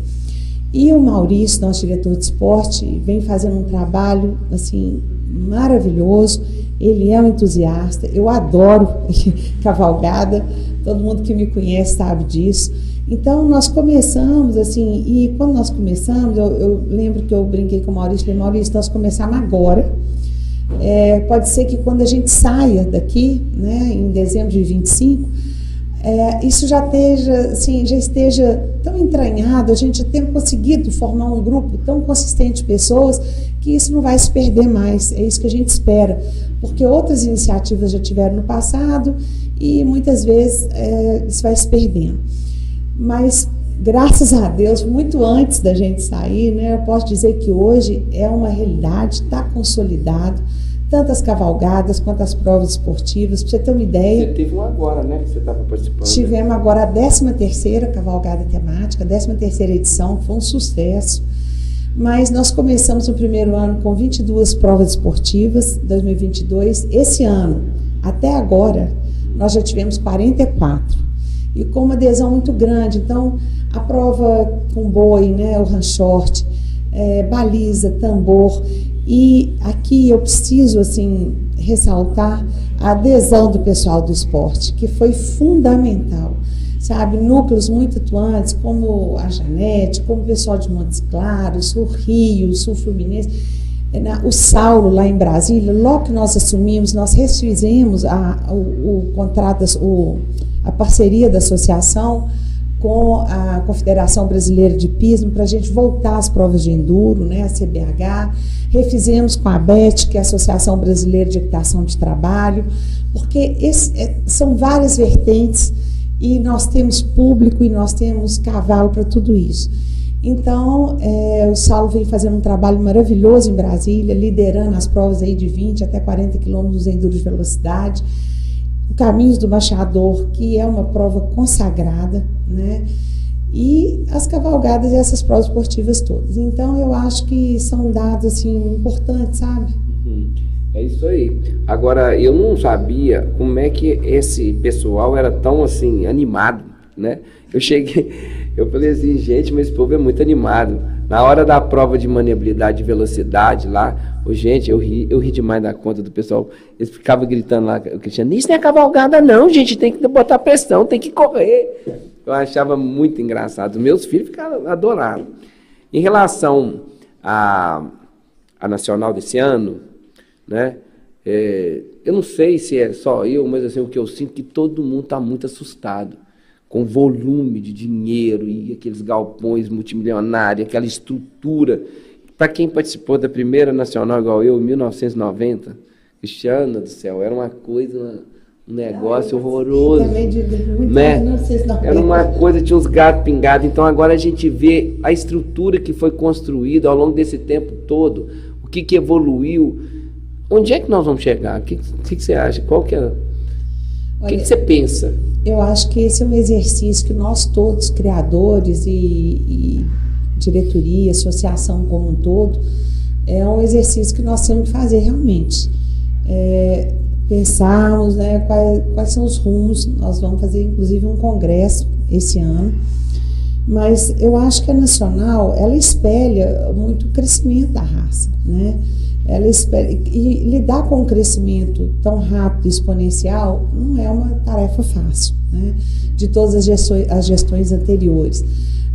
E o Maurício, nosso diretor de esporte, vem fazendo um trabalho assim maravilhoso. Ele é um entusiasta, eu adoro cavalgada, todo mundo que me conhece sabe disso. Então, nós começamos assim, e quando nós começamos, eu lembro que eu brinquei com o Maurício, falei, Maurício, nós começamos agora, Pode ser que quando a gente saia daqui, né, em dezembro de 25, isso já esteja tão entranhado, a gente já tenha conseguido formar um grupo tão consistente de pessoas que isso não vai se perder mais. É isso que a gente espera, porque outras iniciativas já tiveram no passado e muitas vezes isso vai se perdendo. Mas, graças a Deus, muito antes da gente sair, né, eu posso dizer que hoje é uma realidade, está consolidado, tanto as cavalgadas quanto as provas esportivas. Para você ter uma ideia... Você teve uma agora, né, que você estava participando. Tivemos agora a 13ª cavalgada temática, a 13ª edição, que foi um sucesso. Mas nós começamos o primeiro ano com 22 provas esportivas, 2022. Esse ano, até agora, nós já tivemos 44. E com uma adesão muito grande. Então, a prova com boi, né, o ranchorte, baliza, tambor. E aqui eu preciso, assim, ressaltar a adesão do pessoal do esporte, que foi fundamental. Sabe, núcleos muito atuantes, como a Janete, como o pessoal de Montes Claros, o Rio, o Sul Fluminense, o Saulo lá em Brasília. Logo que nós assumimos, nós refizemos o contrato, a parceria da associação com a Confederação Brasileira de Hipismo para a gente voltar às provas de enduro, né, a CBH. Refizemos com a ABET, que é a Associação Brasileira de Equitação de Trabalho, porque são várias vertentes e nós temos público e nós temos cavalo para tudo isso. Então, o Saulo vem fazendo um trabalho maravilhoso em Brasília, liderando as provas aí de 20 até 40 quilômetros dos enduros de velocidade. O Caminhos do Machador, que é uma prova consagrada, né? E as cavalgadas e essas provas esportivas todas. Então, eu acho que são dados, assim, importantes, sabe? É isso aí. Agora, eu não sabia como é que esse pessoal era tão, assim, animado, né? Eu falei assim, gente, mas esse povo é muito animado. Na hora da prova de maniabilidade e velocidade lá, gente, eu ri demais da conta do pessoal. Eles ficavam gritando lá, o Cristiano, isso não é cavalgada não, gente, tem que botar pressão, tem que correr. Eu achava muito engraçado. Meus filhos ficaram adorados. Em relação à Nacional desse ano, né, eu não sei se é só eu, mas assim, o que eu sinto é que todo mundo está muito assustado com o volume de dinheiro e aqueles galpões multimilionários, aquela estrutura. Para quem participou da primeira Nacional igual eu, em 1990, Cristiano do céu, era uma coisa, um negócio horroroso. Né? Era uma coisa, tinha uns gatos pingados. Então agora a gente vê a estrutura que foi construída ao longo desse tempo todo, o que evoluiu. Onde é que nós vamos chegar? O que você acha? Qual que é? O que você pensa? Eu acho que esse é um exercício que nós todos, criadores e diretoria, associação como um todo, é um exercício que nós temos que fazer realmente. Pensarmos, né, quais são os rumos. Nós vamos fazer, inclusive, um congresso esse ano. Mas eu acho que a Nacional, ela espelha muito o crescimento da raça, né? Ela espelha, e lidar com um crescimento tão rápido e exponencial não é uma tarefa fácil, né? De todas as gestões anteriores.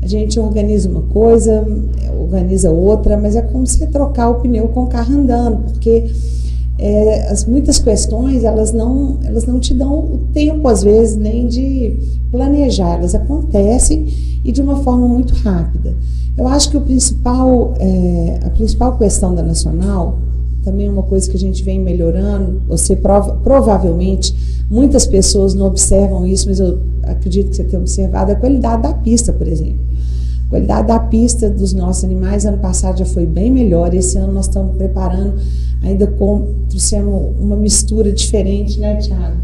A gente organiza uma coisa, organiza outra, mas é como se trocar o pneu com o carro andando, porque muitas questões elas não te dão o tempo, às vezes, nem de planejar, elas acontecem e de uma forma muito rápida. Eu acho que a principal questão da Nacional, também uma coisa que a gente vem melhorando, provavelmente, muitas pessoas não observam isso, mas eu acredito que você tenha observado, a qualidade da pista, por exemplo. A qualidade da pista dos nossos animais, ano passado já foi bem melhor, esse ano nós estamos preparando, ainda trouxemos uma mistura diferente, né, Thiago?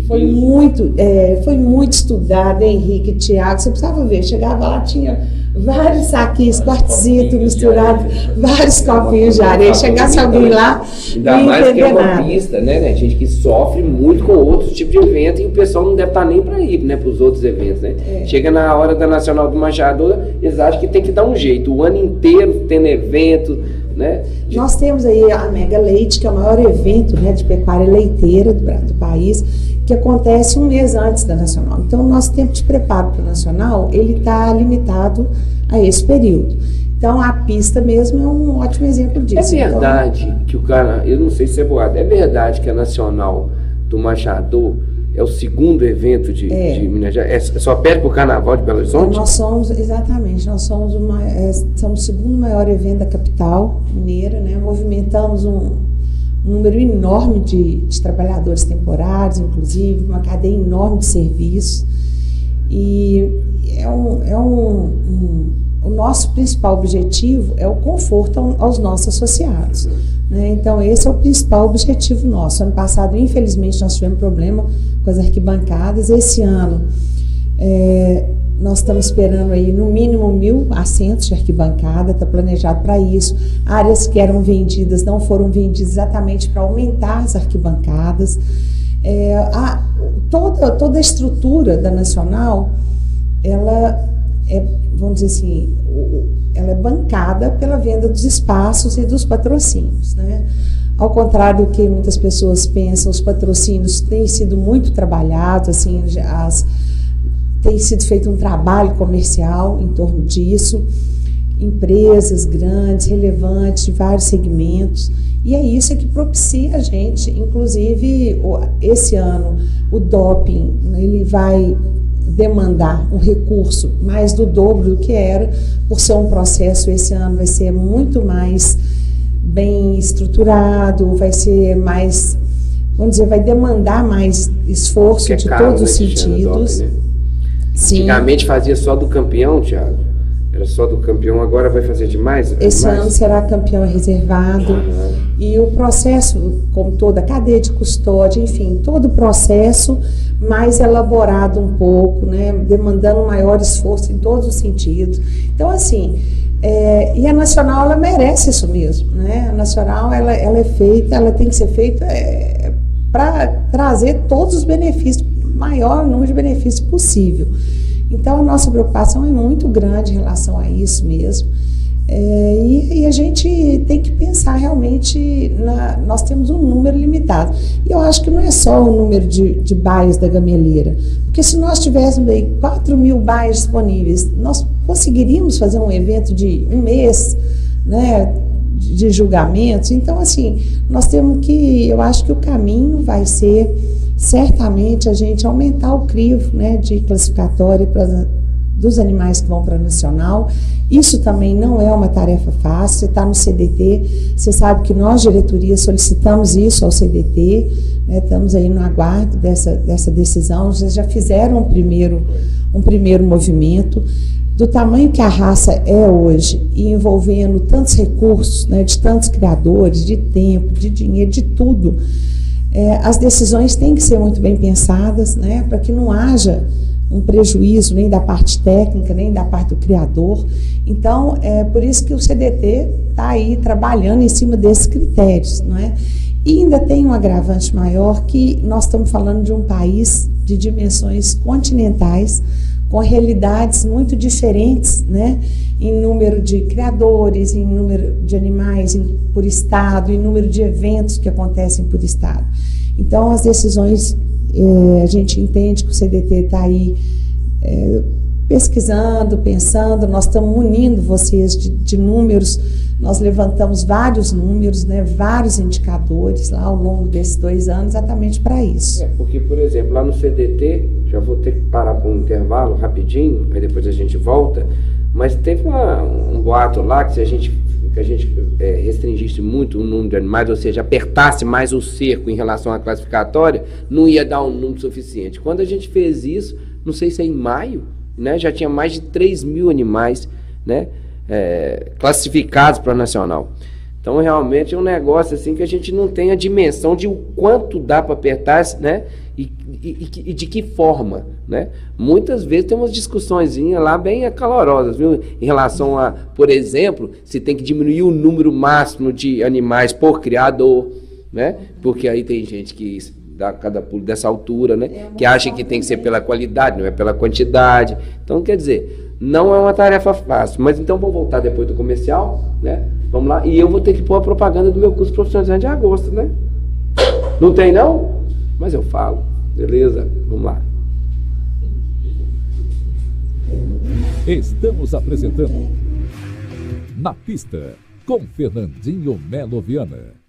Foi muito estudado, Henrique, Thiago, você precisava ver, chegava lá, tinha vários saquinhos, quartzitos misturados, vários copinhos de areia, chegasse alguém lá, ainda não mais que é uma nada. pista, né, gente que sofre muito com outros tipos de evento e o pessoal não deve estar nem para ir, né, para os outros eventos, né. Chega na hora da Nacional do Machador, eles acham que tem que dar um jeito, o ano inteiro tendo evento, né. Nós temos aí a Mega Leite, que é o maior evento, né, de pecuária leiteira do país, que acontece um mês antes da Nacional. Então, o nosso tempo de preparo para a Nacional, ele está limitado a esse período. Então, a pista mesmo é um ótimo exemplo disso. É verdade que o cara, eu não sei se é boato, é verdade que a Nacional do Machador é o segundo evento de Minas Gerais? Só perde para o Carnaval de Belo Horizonte? Nós somos, exatamente, nós somos somos o segundo maior evento da capital mineira, né? Movimentamos um número enorme de trabalhadores temporários, inclusive, uma cadeia enorme de serviços. E o nosso principal objetivo é o conforto aos nossos associados, né? Então, esse é o principal objetivo nosso. Ano passado, infelizmente, nós tivemos problema com as arquibancadas. Esse ano, nós estamos esperando aí no mínimo 1.000 assentos de arquibancada, está planejado para isso. Áreas que eram vendidas não foram vendidas exatamente para aumentar as arquibancadas. Toda a estrutura da Nacional, ela vamos dizer assim, ela é bancada pela venda dos espaços e dos patrocínios, né? Ao contrário do que muitas pessoas pensam, os patrocínios têm sido muito trabalhados, assim, tem sido feito um trabalho comercial em torno disso, empresas grandes, relevantes, de vários segmentos, e é isso que propicia a gente. Inclusive, esse ano, o doping, ele vai demandar um recurso mais do dobro do que era, por ser um processo, esse ano vai ser muito mais bem estruturado, vai ser mais, vamos dizer, vai demandar mais esforço de todos os sentidos. Doping, né? Antigamente fazia só do campeão, Thiago. Era só do campeão, agora vai fazer demais? Esse ano será campeão reservado. E o processo, como toda a cadeia de custódia, enfim, todo o processo mais elaborado um pouco, né, demandando maior esforço em todos os sentidos. Então, assim, e a Nacional, ela merece isso mesmo, né? A Nacional, ela é feita, ela tem que ser feita para trazer todos os benefícios, maior número de benefícios possível. Então, a nossa preocupação é muito grande em relação a isso mesmo. E a gente tem que pensar realmente, nós temos um número limitado. E eu acho que não é só o número de bairros da Gameleira, porque se nós tivéssemos aí 4.000 bairros disponíveis, nós conseguiríamos fazer um evento de um mês, né, de julgamentos. Então, assim, nós temos que, eu acho que o caminho vai ser, certamente, a gente aumentar o crivo, né, de classificatória dos animais que vão para a Nacional. Isso também não é uma tarefa fácil. Você está no CDT, você sabe que nós, diretoria, solicitamos isso ao CDT, né, estamos aí no aguardo dessa decisão. Vocês já fizeram um primeiro movimento. Do tamanho que a raça é hoje, e envolvendo tantos recursos, né, de tantos criadores, de tempo, de dinheiro, de tudo, as decisões têm que ser muito bem pensadas, né, para que não haja um prejuízo nem da parte técnica, nem da parte do criador. Então, é por isso que o CDT está aí trabalhando em cima desses critérios, não é? E ainda tem um agravante maior, que nós estamos falando de um país de dimensões continentais, com realidades muito diferentes, né, em número de criadores, em número de animais por estado, em número de eventos que acontecem por estado. Então, as decisões, a gente entende que o CDT está aí pesquisando, pensando, nós estamos munindo vocês de números, nós levantamos vários números, né, vários indicadores lá ao longo desses 2 anos, exatamente para isso. Porque, por exemplo, lá no CDT, já vou ter que parar por um intervalo rapidinho, aí depois a gente volta, mas teve um boato lá que a gente restringisse muito o número de animais, ou seja, apertasse mais o cerco em relação à classificatória, não ia dar um número suficiente. Quando a gente fez isso, não sei se é em maio, né, já tinha mais de 3.000 animais, né, classificados para a Nacional. Então, realmente é um negócio assim que a gente não tem a dimensão de o quanto dá para apertar, né, e de que forma, né? Muitas vezes tem umas discussõezinhas lá bem acalorosas, viu? Em relação a, por exemplo, se tem que diminuir o número máximo de animais por criador, né? Porque aí tem gente que dá cada pulo dessa altura, né? Que acha que tem que ser pela qualidade, não é pela quantidade. Então, quer dizer, não é uma tarefa fácil. Mas então vou voltar depois do comercial, né? Vamos lá. E eu vou ter que pôr a propaganda do meu curso profissionalizante de agosto, né? Não tem, não? Mas eu falo. Beleza? Vamos lá. Estamos apresentando Na Pista, com Fernandinho Melo Viana.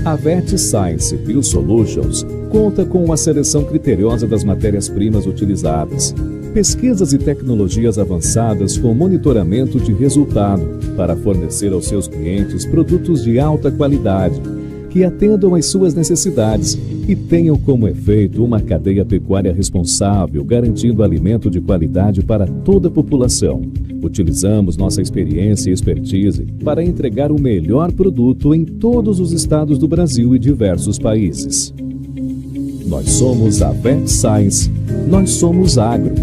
A VetScience Biosolutions conta com uma seleção criteriosa das matérias-primas utilizadas, pesquisas e tecnologias avançadas com monitoramento de resultado para fornecer aos seus clientes produtos de alta qualidade, que atendam às suas necessidades e tenham como efeito uma cadeia pecuária responsável, garantindo alimento de qualidade para toda a população. Utilizamos nossa experiência e expertise para entregar o melhor produto em todos os estados do Brasil e diversos países. Nós somos a VetScience, nós somos agro.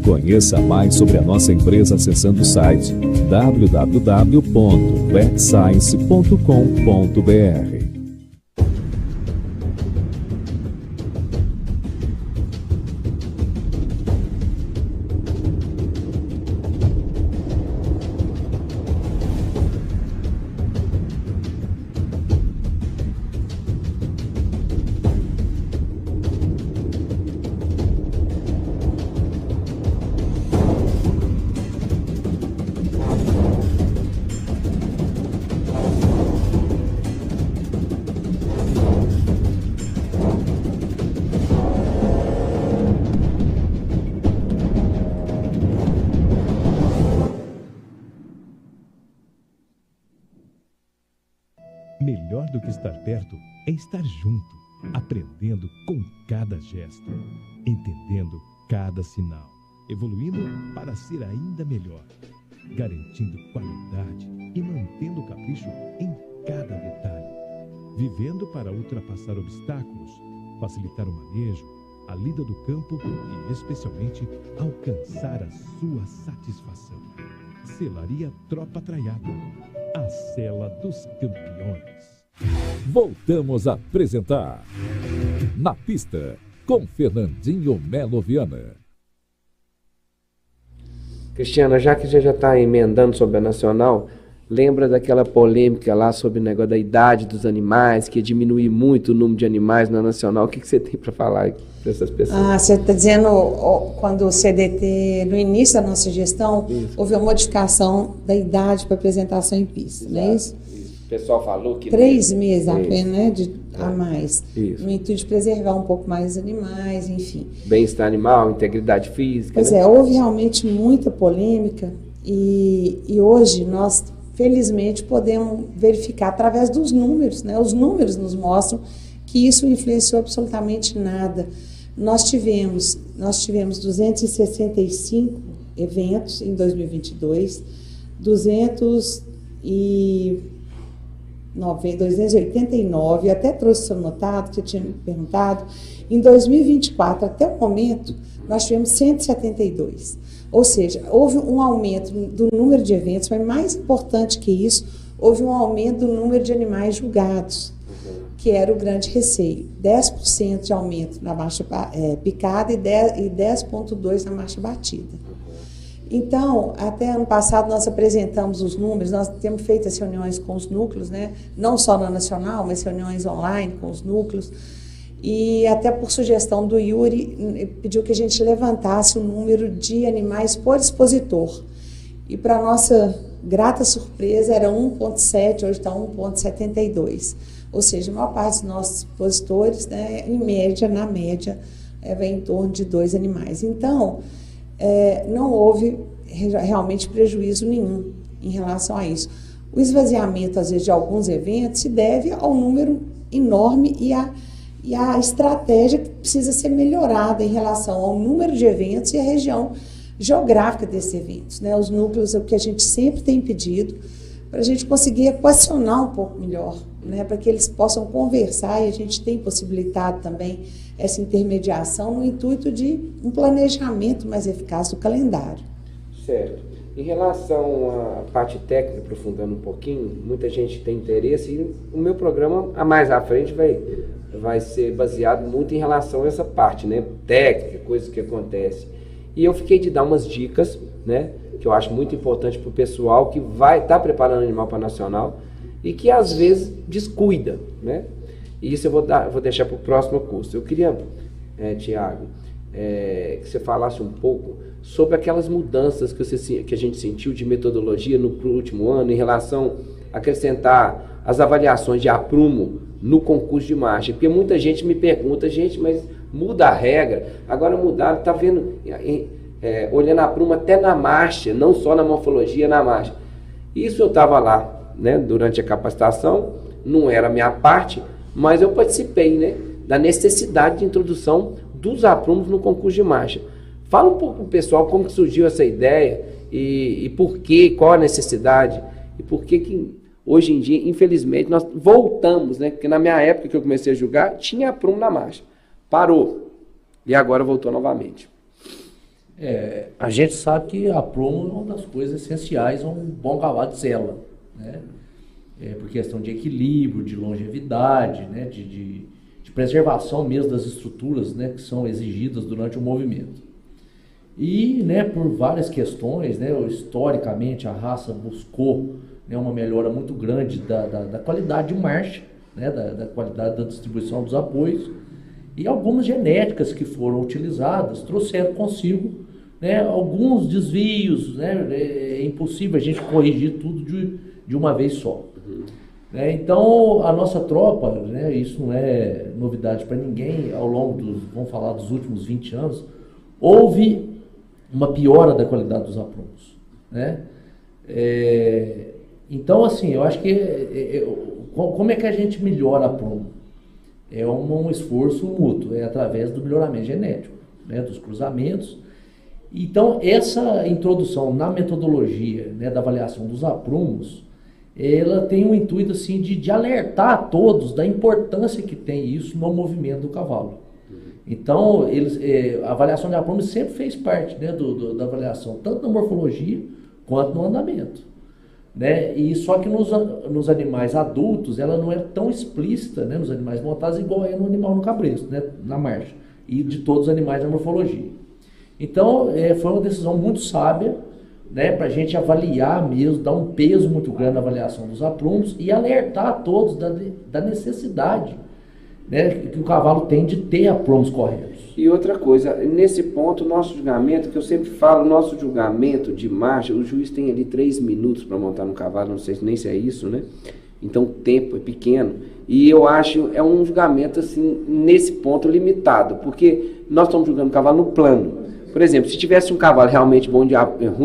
Conheça mais sobre a nossa empresa acessando o site www.vetscience.com.br. Melhor do que estar perto é estar junto, aprendendo com cada gesto, entendendo cada sinal, evoluindo para ser ainda melhor, garantindo qualidade e mantendo o capricho em cada detalhe, vivendo para ultrapassar obstáculos, facilitar o manejo, a lida do campo e, especialmente, alcançar a sua satisfação. Selaria Tropa Traiado, a cela dos campeões. Voltamos a apresentar Na Pista, com Fernandinho Melo Viana. Cristiana, já que você já está emendando sobre a Nacional, lembra daquela polêmica lá sobre o negócio da idade dos animais, que ia diminuir muito o número de animais na Nacional. O que você tem para falar para essas pessoas? Você está dizendo, quando o CDT, no início da nossa gestão, houve uma modificação da idade para apresentação em pista, não é isso? O pessoal falou que 3 meses apenas, né, a mais. Isso. No intuito de preservar um pouco mais os animais, enfim. Bem-estar animal, integridade física. Pois né? houve realmente muita polêmica e hoje nós, felizmente, podemos verificar através dos números, né? Os números nos mostram que isso influenciou absolutamente nada. Nós tivemos 265 eventos em 2022, 289, até trouxe seu notado, que você tinha me perguntado. Em 2024, até o momento, nós tivemos 172. Ou seja, houve um aumento do número de eventos, mas mais importante que isso, houve um aumento do número de animais julgados, que era o grande receio. 10% de aumento na marcha picada e 10,2% na marcha batida. Então, até ano passado nós apresentamos os números, nós temos feito as reuniões com os núcleos, né? Não só na Nacional, mas reuniões online com os núcleos. E até por sugestão do Yuri, pediu que a gente levantasse o número de animais por expositor. E para nossa grata surpresa era 1,7, hoje está 1,72. Ou seja, a maior parte dos nossos expositores, né, na média, vem em torno de 2 animais. Então, não houve realmente prejuízo nenhum em relação a isso. O esvaziamento, às vezes, de alguns eventos se deve ao número enorme e a estratégia que precisa ser melhorada em relação ao número de eventos e a região geográfica desses eventos, né? Os núcleos é o que a gente sempre tem pedido para a gente conseguir equacionar um pouco melhor, né? Para que eles possam conversar, e a gente tem possibilitado também essa intermediação no intuito de um planejamento mais eficaz do calendário. Certo. Em relação à parte técnica, aprofundando um pouquinho, muita gente tem interesse, e o meu programa, a mais à frente, vai ser baseado muito em relação a essa parte, né? Técnica, coisas que acontecem. E eu fiquei de dar umas dicas, né? Que eu acho muito importante para o pessoal que vai estar preparando animal para nacional e que às vezes descuida, né? E isso eu vou deixar para o próximo curso. Eu queria, Tiago, que você falasse um pouco sobre aquelas mudanças que a gente sentiu de metodologia no último ano em relação a acrescentar as avaliações de aprumo no concurso de marcha. Porque muita gente me pergunta, mas muda a regra, agora mudaram, está vendo, olhando a aprumo até na marcha, não só na morfologia, na marcha. Isso eu estava lá, né, durante a capacitação, não era a minha parte, mas eu participei, né, da necessidade de introdução dos aprumos no concurso de marcha. Fala um pouco para o pessoal como que surgiu essa ideia e por quê, qual a necessidade e por que hoje em dia, infelizmente, nós voltamos, né? Porque na minha época que eu comecei a julgar, tinha aprumo na marcha. Parou. E agora voltou novamente. A gente sabe que a aprumo é uma das coisas essenciais a um bom cavalo de sela, né? Por questão de equilíbrio, de longevidade, né? de preservação mesmo das estruturas, né? Que são exigidas durante o movimento. E, né, por várias questões, né, historicamente a raça buscou, né, uma melhora muito grande da qualidade de marcha, né, da qualidade da distribuição dos apoios, e algumas genéticas que foram utilizadas trouxeram consigo, né, alguns desvios, né, é impossível a gente corrigir tudo de uma vez só. Então a nossa tropa, né, isso não é novidade para ninguém, ao longo vamos falar dos últimos 20 anos, houve uma piora da qualidade dos aprumos, né? Então, assim, eu acho que como é que a gente melhora aprumo? É um esforço mútuo, é através do melhoramento genético, né, dos cruzamentos. Então, essa introdução na metodologia, né, da avaliação dos aprumos, ela tem um intuito assim de alertar a todos da importância que tem isso no movimento do cavalo. Então, a avaliação de aprumo sempre fez parte, né, da avaliação, tanto na morfologia quanto no andamento, né? E só que nos animais adultos, ela não é tão explícita, né, nos animais montados, igual é no animal no cabresto, né, na marcha, e de todos os animais na morfologia. Então, foi uma decisão muito sábia, né, para a gente avaliar mesmo, dar um peso muito grande na avaliação dos aprumos e alertar a todos da necessidade, né, que o cavalo tem de ter aprumos corretos. E outra coisa, nesse ponto, nosso julgamento, que eu sempre falo, nosso julgamento de marcha, o juiz tem ali 3 minutos para montar no cavalo, não sei nem se é isso, né? Então o tempo é pequeno. E eu acho, é um julgamento, assim, nesse ponto limitado, porque nós estamos julgando o cavalo no plano. Por exemplo, se tivesse um cavalo realmente ruim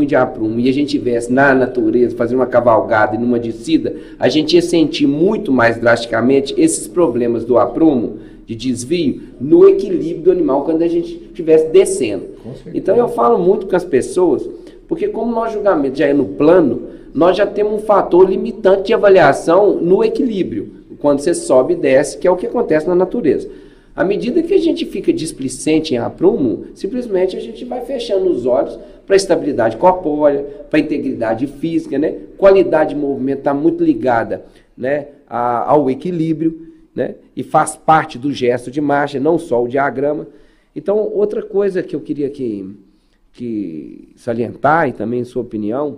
de aprumo e a gente tivesse na natureza fazendo uma cavalgada e numa descida, a gente ia sentir muito mais drasticamente esses problemas do aprumo, de desvio, no equilíbrio do animal quando a gente estivesse descendo. Então eu falo muito com as pessoas, porque como nosso julgamento já é no plano, nós já temos um fator limitante de avaliação no equilíbrio, quando você sobe e desce, que é o que acontece na natureza. À medida que a gente fica displicente em aprumo, simplesmente a gente vai fechando os olhos para a estabilidade corpórea, para a integridade física, né? Qualidade de movimento está muito ligada, né, ao equilíbrio, né? E faz parte do gesto de marcha, não só o diagrama. Então, outra coisa que eu queria que salientar, e também sua opinião,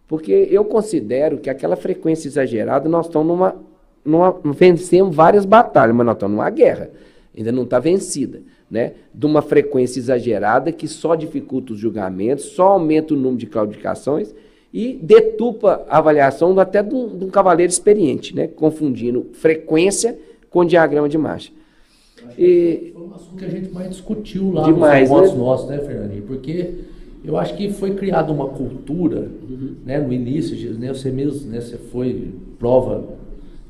porque eu considero que aquela frequência exagerada, nós estamos vencemos várias batalhas, mas nós estamos numa guerra. Ainda não está vencida, né? De uma frequência exagerada que só dificulta os julgamentos, só aumenta o número de claudicações e deturpa a avaliação até de um cavaleiro experiente, né? Confundindo frequência com diagrama de marcha. E foi um assunto que a gente mais discutiu lá demais, nos encontros nossos, né, Fernandinho? Porque eu acho que foi criada uma cultura, né, no início, né, você mesmo, né, você foi prova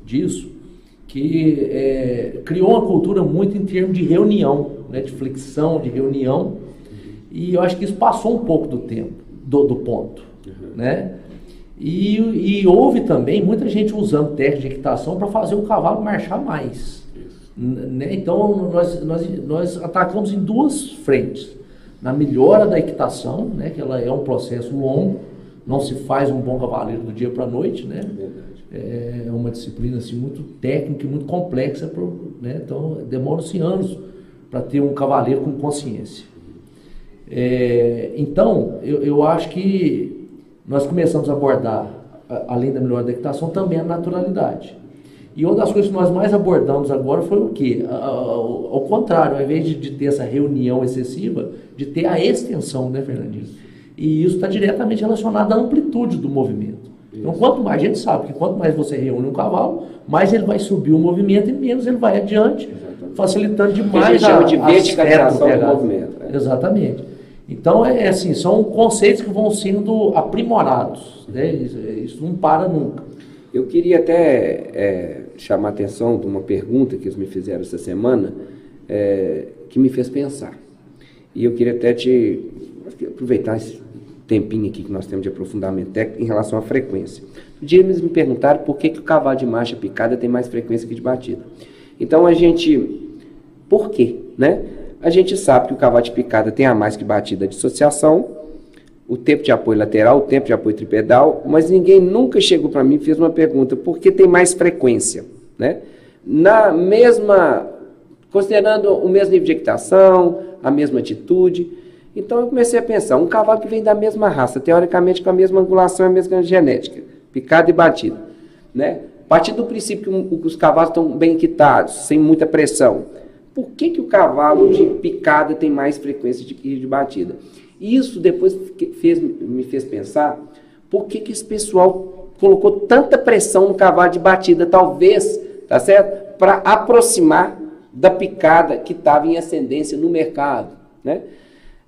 disso, que criou uma cultura muito em termos de reunião, né, de flexão, de reunião, e eu acho que isso passou um pouco do tempo, do ponto, né? E houve também muita gente usando técnica de equitação para fazer o cavalo marchar mais, né? Então nós atacamos em duas frentes: na melhora da equitação, né, que ela é um processo longo, não se faz um bom cavaleiro do dia para a noite, né? É uma disciplina assim, muito técnica e muito complexa, né? Então demora-se anos para ter um cavaleiro com consciência. Então eu acho que nós começamos a abordar, além da melhora da equitação, também a naturalidade. E uma das coisas que nós mais abordamos agora foi o quê? Ao contrário, ao invés de ter essa reunião excessiva, de ter a extensão, né, Fernandinho? E isso está diretamente relacionado à amplitude do movimento. Então, quanto mais, a gente sabe que quanto mais você reúne um cavalo, mais ele vai subir o movimento e menos ele vai adiante, facilitando demais a gente chama de verticalização do movimento. Exatamente. Então, assim, são conceitos que vão sendo aprimorados, né? Isso não para nunca. Eu queria até chamar a atenção de uma pergunta que eles me fizeram essa semana, que me fez pensar. E eu queria até aproveitar esse tempinho aqui que nós temos de aprofundamento técnico em relação à frequência. Um dia eles me perguntaram por que o cavalo de marcha picada tem mais frequência que de batida. Então, por quê, né? A gente sabe que o cavalo de picada tem a mais que batida de dissociação, o tempo de apoio lateral, o tempo de apoio tripedal, mas ninguém nunca chegou para mim e fez uma pergunta: por que tem mais frequência, né? Considerando o mesmo nível de equitação, a mesma atitude. Então eu comecei a pensar, um cavalo que vem da mesma raça, teoricamente com a mesma angulação e a mesma genética, picada e batida, né? A partir do princípio que os cavalos estão bem equitados, sem muita pressão, por que o cavalo de picada tem mais frequência de batida? E isso depois me fez pensar, por que esse pessoal colocou tanta pressão no cavalo de batida, talvez, tá certo? Para aproximar da picada que estava em ascendência no mercado, né?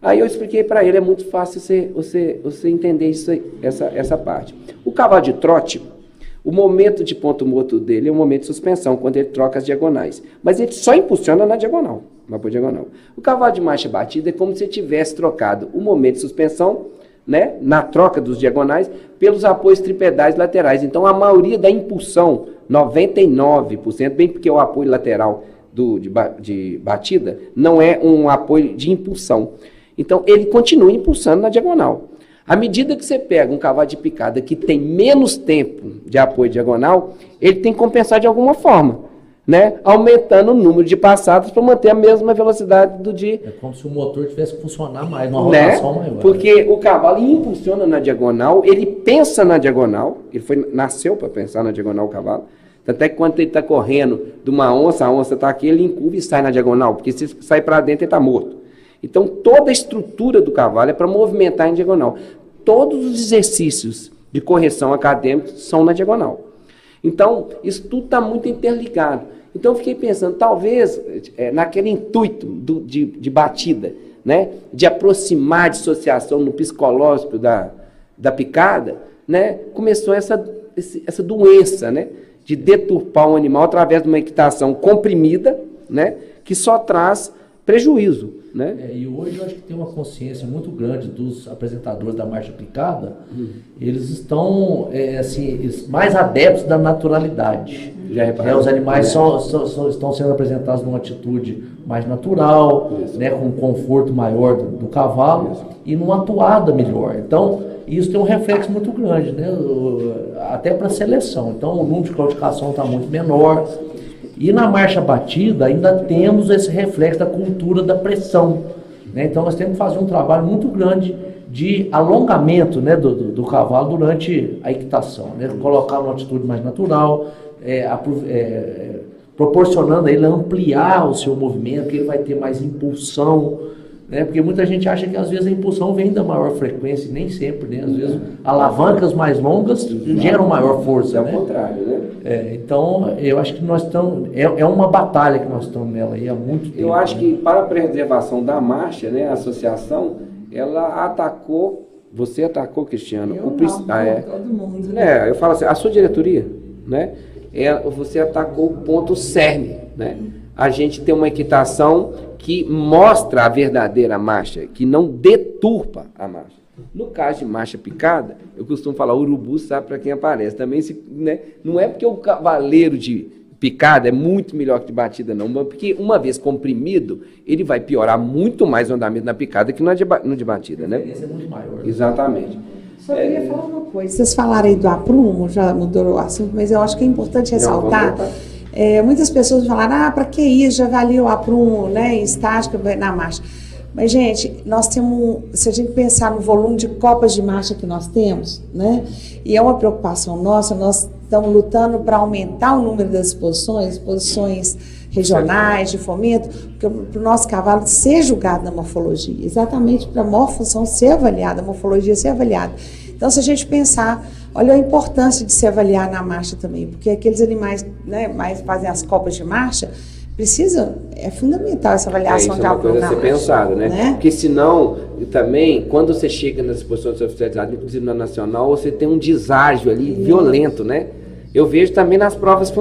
Aí eu expliquei para ele, é muito fácil você entender isso aí, essa parte. O cavalo de trote, o momento de ponto morto dele é um momento de suspensão, quando ele troca as diagonais. Mas ele só impulsiona na diagonal, por diagonal. O cavalo de marcha batida é como se tivesse trocado o momento de suspensão, né, na troca dos diagonais, pelos apoios tripedais laterais. Então, a maioria da impulsão, 99%, bem porque o apoio lateral de batida não é um apoio de impulsão. Então, ele continua impulsando na diagonal. À medida que você pega um cavalo de picada que tem menos tempo de apoio diagonal, ele tem que compensar de alguma forma, né? Aumentando o número de passadas para manter a mesma velocidade do de... É como se o motor tivesse que funcionar mais, uma rotação maior. Porque o cavalo impulsiona na diagonal, ele pensa na diagonal, nasceu para pensar na diagonal o cavalo. Tanto é que quando ele está correndo de uma onça, a onça está aqui, ele encurva e sai na diagonal, porque se sair para dentro ele está morto. Então, toda a estrutura do cavalo é para movimentar em diagonal. Todos os exercícios de correção acadêmica são na diagonal. Então, isso tudo está muito interligado. Então, eu fiquei pensando, talvez, naquele intuito de batida, né, de aproximar a dissociação no psicológico da picada, né, começou essa doença, né, de deturpar um animal através de uma equitação comprimida, né, que só traz prejuízo, né? E hoje eu acho que tem uma consciência muito grande dos apresentadores da marcha picada. Eles estão mais adeptos da naturalidade. Os animais estão sendo apresentados numa atitude mais natural, né, com um conforto maior do cavalo e numa atuada melhor. Então, isso tem um reflexo muito grande, né, até para a seleção. Então, o número de claudicação está muito menor. E na marcha batida ainda temos esse reflexo da cultura da pressão, né? Então nós temos que fazer um trabalho muito grande de alongamento, né, do cavalo durante a equitação, né? Colocar uma atitude mais natural, proporcionando a ele ampliar o seu movimento, que ele vai ter mais impulsão, né? Porque muita gente acha que às vezes a impulsão vem da maior frequência, nem sempre, né? Às vezes alavancas mais longas geram maior força, né? É o contrário, né? Então, eu acho que nós estamos... É uma batalha que nós estamos nela aí há muito tempo. Eu acho que para a preservação da marcha, né, a associação, ela atacou... Você atacou, Cristiano? Todo mundo. Né? Eu falo assim, a sua diretoria, né? Você atacou o ponto cerne, né? A gente tem uma equitação que mostra a verdadeira marcha, que não deturpa a marcha. No caso de marcha picada, eu costumo falar, urubu sabe para quem aparece. Também, né? Não é porque o cavaleiro de picada é muito melhor que de batida, não, porque uma vez comprimido, ele vai piorar muito mais o andamento na picada que no de batida, né? A diferença é muito maior. Exatamente. Só queria falar uma coisa. Vocês falaram aí do aprumo, já mudou o assunto, mas eu acho que é importante ressaltar. Muitas pessoas falaram, para que isso? Já avalia o aprumo, né, em estática na marcha. Mas, gente, nós temos, se a gente pensar no volume de copas de marcha que nós temos, né, e é uma preocupação nossa, nós estamos lutando para aumentar o número das exposições regionais, de fomento, para o nosso cavalo ser julgado na morfologia, exatamente para a morfofunção ser avaliada, a morfologia ser avaliada. Então, se a gente pensar, olha a importância de se avaliar na marcha também, porque aqueles animais, né, mais fazem as copas de marcha, é fundamental essa avaliação de aprumo na marcha. Isso é uma coisa a ser pensado, né? Porque senão, também, quando você chega nas exposições oficializadas, inclusive na nacional, você tem um deságio ali violento, né? Eu vejo também nas provas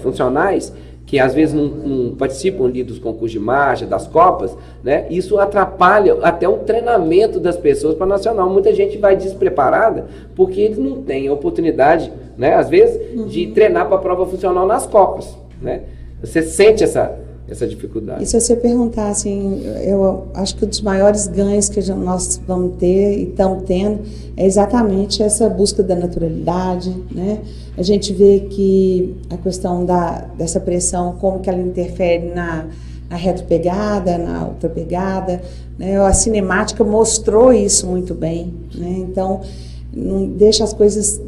funcionais, que às vezes não participam ali dos concursos de marcha, das copas, né? Isso atrapalha até o treinamento das pessoas para a nacional. Muita gente vai despreparada porque eles não têm a oportunidade, né, às vezes, de treinar para a prova funcional nas copas, né? Você sente essa dificuldade. E se você perguntar, assim, eu acho que um dos maiores ganhos que nós vamos ter e estamos tendo é exatamente essa busca da naturalidade, né? A gente vê que a questão dessa pressão, como que ela interfere na retropegada, na ultrapegada, né? A cinemática mostrou isso muito bem, né? Então, não deixa as coisas...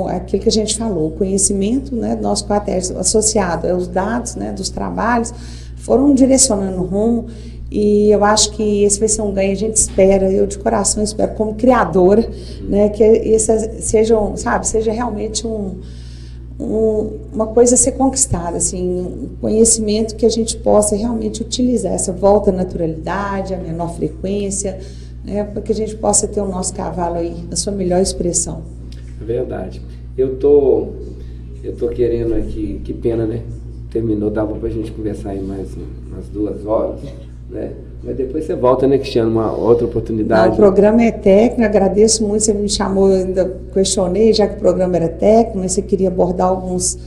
aquilo que a gente falou, o conhecimento, né, do nosso quaterno associado aos dados, né, dos trabalhos, foram direcionando o rumo, e eu acho que esse vai ser um ganho, a gente espera, eu de coração espero, como criadora, né, que seja realmente uma coisa a ser conquistada, assim, um conhecimento que a gente possa realmente utilizar, essa volta à naturalidade, a menor frequência, né, para que a gente possa ter o nosso cavalo aí na sua melhor expressão. Verdade. Eu tô querendo aqui, que pena, né? Terminou, dava pra gente conversar aí mais umas 2 horas, né? Mas depois você volta, né, Cristiano, uma outra oportunidade. Não, o programa é técnico, agradeço muito, você me chamou, ainda questionei, já que o programa era técnico, mas você queria abordar algumas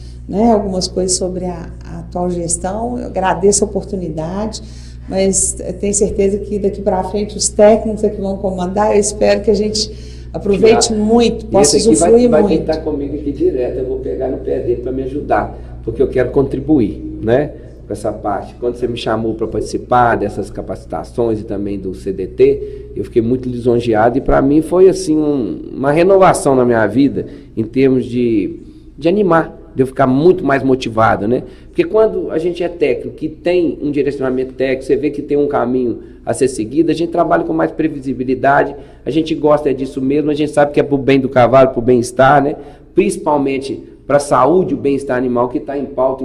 coisas sobre a atual gestão, eu agradeço a oportunidade, mas tenho certeza que daqui para frente os técnicos é que vão comandar, eu espero que a gente aproveite muito, possa usufruir vai muito. Vai estar comigo aqui direto, eu vou pegar no pé dele para me ajudar, porque eu quero contribuir, né, com essa parte. Quando você me chamou para participar dessas capacitações e também do CDT, eu fiquei muito lisonjeado e para mim foi assim uma renovação na minha vida, em termos de animar, de eu ficar muito mais motivado, né? Porque quando a gente é técnico, que tem um direcionamento técnico, você vê que tem um caminho a ser seguido, a gente trabalha com mais previsibilidade, a gente gosta disso mesmo, a gente sabe que é para o bem do cavalo, para o bem-estar, né? Principalmente para a saúde, o bem-estar animal, que está em pauta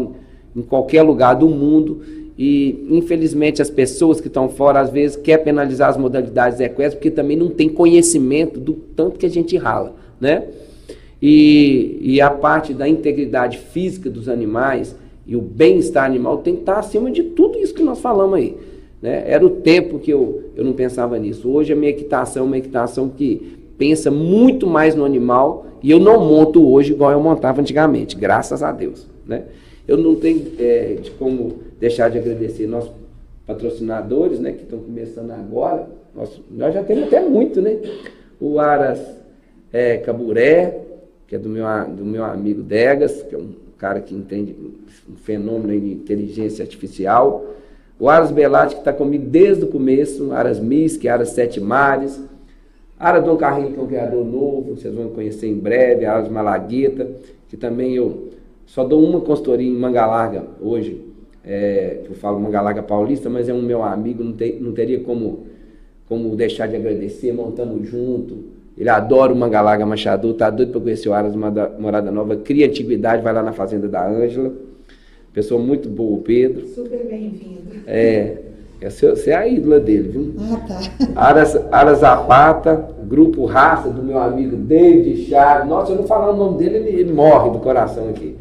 em qualquer lugar do mundo, e infelizmente as pessoas que estão fora, às vezes, querem penalizar as modalidades equestres, porque também não tem conhecimento do tanto que a gente rala, né? E a parte da integridade física dos animais e o bem-estar animal tem que estar acima de tudo isso que nós falamos aí, né? Era o tempo que eu não pensava nisso. Hoje a minha equitação é uma equitação que pensa muito mais no animal, e eu não monto hoje igual eu montava antigamente, graças a Deus, né? Eu não tenho de como deixar de agradecer nossos patrocinadores, né, que estão começando agora. Nós já temos até muito, né? O Aras Caburé, que é do meu amigo Degas, que é um cara que entende um fenômeno de inteligência artificial. O Aras Belatti, que está comigo desde o começo, Aras Misk, Aras Sete Mares, Aras Dom Carrinho, que é um criador novo, vocês vão conhecer em breve, Aras Malagueta, que também eu só dou uma consultoria em Manga Larga hoje, que eu falo Mangalaga Paulista, mas é um meu amigo, não teria como deixar de agradecer, montamos junto. Ele adora o Mangalaga Machado, tá doido para conhecer o Aras Morada Nova, cria antiguidade, vai lá na fazenda da Ângela. Pessoa muito boa, o Pedro. Super bem-vindo. Você é a ídola dele, viu? Tá. Aras Zapata, Grupo Raça, do meu amigo David Chaves. Nossa, eu não falar o nome dele, ele morre do coração aqui.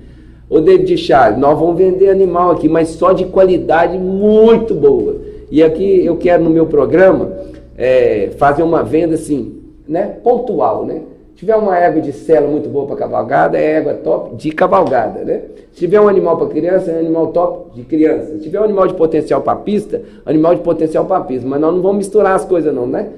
Ô David Chaves, nós vamos vender animal aqui, mas só de qualidade muito boa. E aqui eu quero no meu programa fazer uma venda assim, né, pontual, né? Se tiver uma égua de sela muito boa para cavalgada, é égua top de cavalgada, né? Se tiver um animal para criança, é um animal top de criança. Se tiver um animal de potencial para pista, animal de potencial para pista. Mas nós não vamos misturar as coisas não, né?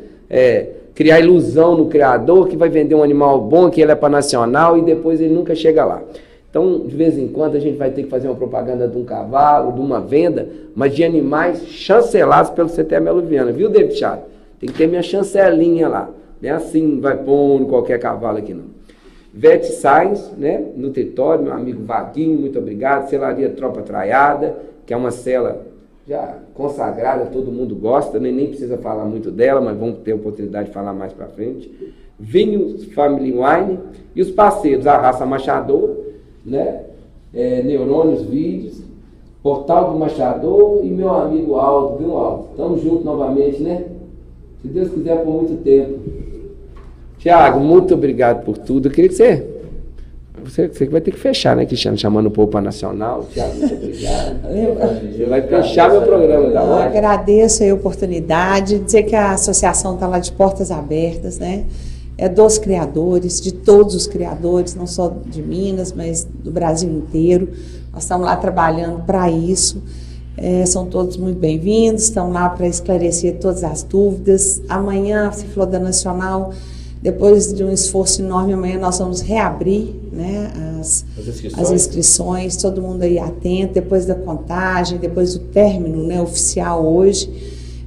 Criar ilusão no criador que vai vender um animal bom, que ele é para nacional e depois ele nunca chega lá. Então, de vez em quando, a gente vai ter que fazer uma propaganda de um cavalo, de uma venda, mas de animais chancelados pelo CTE Melo Viana. Viu, David Chaves? Tem que ter minha chancelinha lá. Não é assim, vai pondo qualquer cavalo aqui não. Vete Sainz, né, nutritório, meu amigo Vaguinho, muito obrigado. Selaria Tropa Traiada, que é uma cela já consagrada, todo mundo gosta, né, nem precisa falar muito dela, mas vamos ter a oportunidade de falar mais para frente. Vinhos Family Wine e os parceiros, a Raça Machador, né, Neurônios Vídeos, Portal do Machador e meu amigo Aldo, viu, Aldo? Estamos juntos novamente, né? Se Deus quiser, por muito tempo. Tiago, muito obrigado por tudo. Eu queria que você vai ter que fechar, né, Cristiano? Chamando o povo para Nacional. Tiago, muito obrigado. Você vai fechar meu programa da hora. Eu agradeço a oportunidade, dizer que a associação está lá de portas abertas, né? É dos criadores, de todos os criadores, não só de Minas, mas do Brasil inteiro. Nós estamos lá trabalhando para isso. São todos muito bem-vindos, estão lá para esclarecer todas as dúvidas. Amanhã, se falou da Nacional, depois de um esforço enorme, amanhã nós vamos reabrir, né, as inscrições, todo mundo aí atento, depois da contagem, depois do término, né, oficial hoje,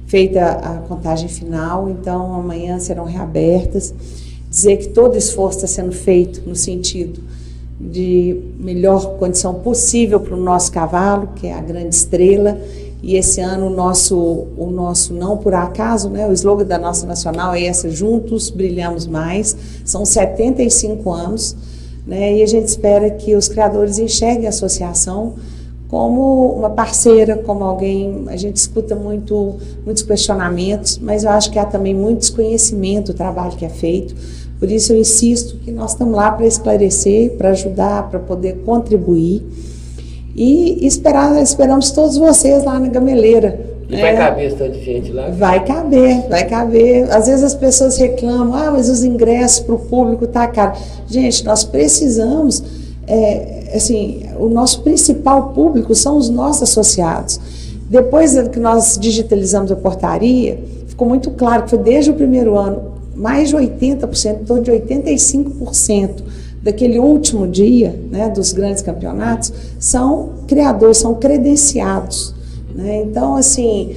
feita a contagem final, então amanhã serão reabertas. Dizer que todo esforço está sendo feito no sentido de melhor condição possível para o nosso cavalo, que é a grande estrela, e esse ano o nosso não por acaso, né, o slogan da nossa nacional é essa, juntos brilhamos mais, são 75 anos, né, e a gente espera que os criadores enxerguem a associação como uma parceira, como alguém, a gente escuta muitos questionamentos, mas eu acho que há também muito desconhecimento do trabalho que é feito, por isso eu insisto que nós estamos lá para esclarecer, para ajudar, para poder contribuir. E esperamos todos vocês lá na Gameleira. E vai caber esse tanto de gente lá? Vai caber. Às vezes as pessoas reclamam, mas os ingressos para o público tá caro. Gente, nós precisamos, o nosso principal público são os nossos associados. Depois que nós digitalizamos a portaria, ficou muito claro que foi desde o primeiro ano, mais de 80%, em torno de 85%, daquele último dia, né, dos grandes campeonatos, são criadores, são credenciados, né? Então, assim,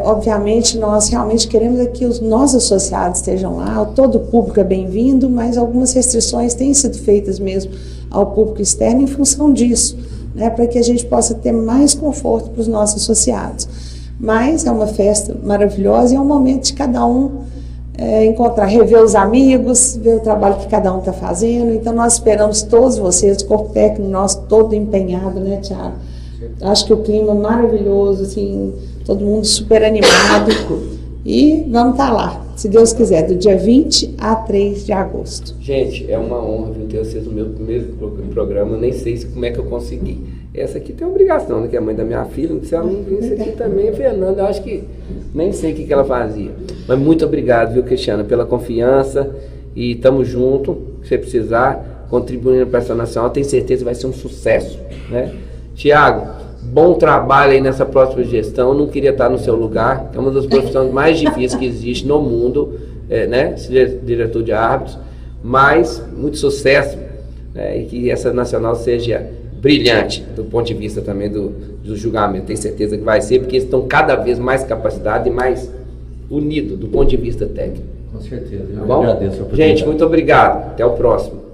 obviamente, nós realmente queremos que os nossos associados estejam lá, todo o público é bem-vindo, mas algumas restrições têm sido feitas mesmo ao público externo em função disso, né, para que a gente possa ter mais conforto para os nossos associados. Mas é uma festa maravilhosa e é um momento de cada um rever os amigos, ver o trabalho que cada um está fazendo. Então nós esperamos todos vocês, o corpo técnico nosso todo empenhado, né, Tiago? Acho que o clima é maravilhoso, assim, todo mundo super animado. E vamos estar lá, se Deus quiser, do dia 20 a 3 de agosto. Gente, é uma honra ter vocês no meu primeiro programa, eu nem sei como é que eu consegui. Essa aqui tem obrigação, né, que é a mãe da minha filha, se ela não visse aqui também, Fernanda, eu acho que nem sei o que ela fazia. Mas muito obrigado, viu, Cristiana, pela confiança e estamos juntos, se você precisar, contribuindo para essa nacional, tenho certeza que vai ser um sucesso, né? Tiago, bom trabalho aí nessa próxima gestão, não queria estar no seu lugar, é uma das profissões mais difíceis que existe no mundo, né, ser diretor de árbitros, mas muito sucesso, né, e que essa nacional seja brilhante do ponto de vista também do julgamento, tenho certeza que vai ser, porque eles estão cada vez mais capacitados e mais unidos do ponto de vista técnico. Com certeza, eu agradeço a oportunidade. Gente, muito obrigado, até o próximo.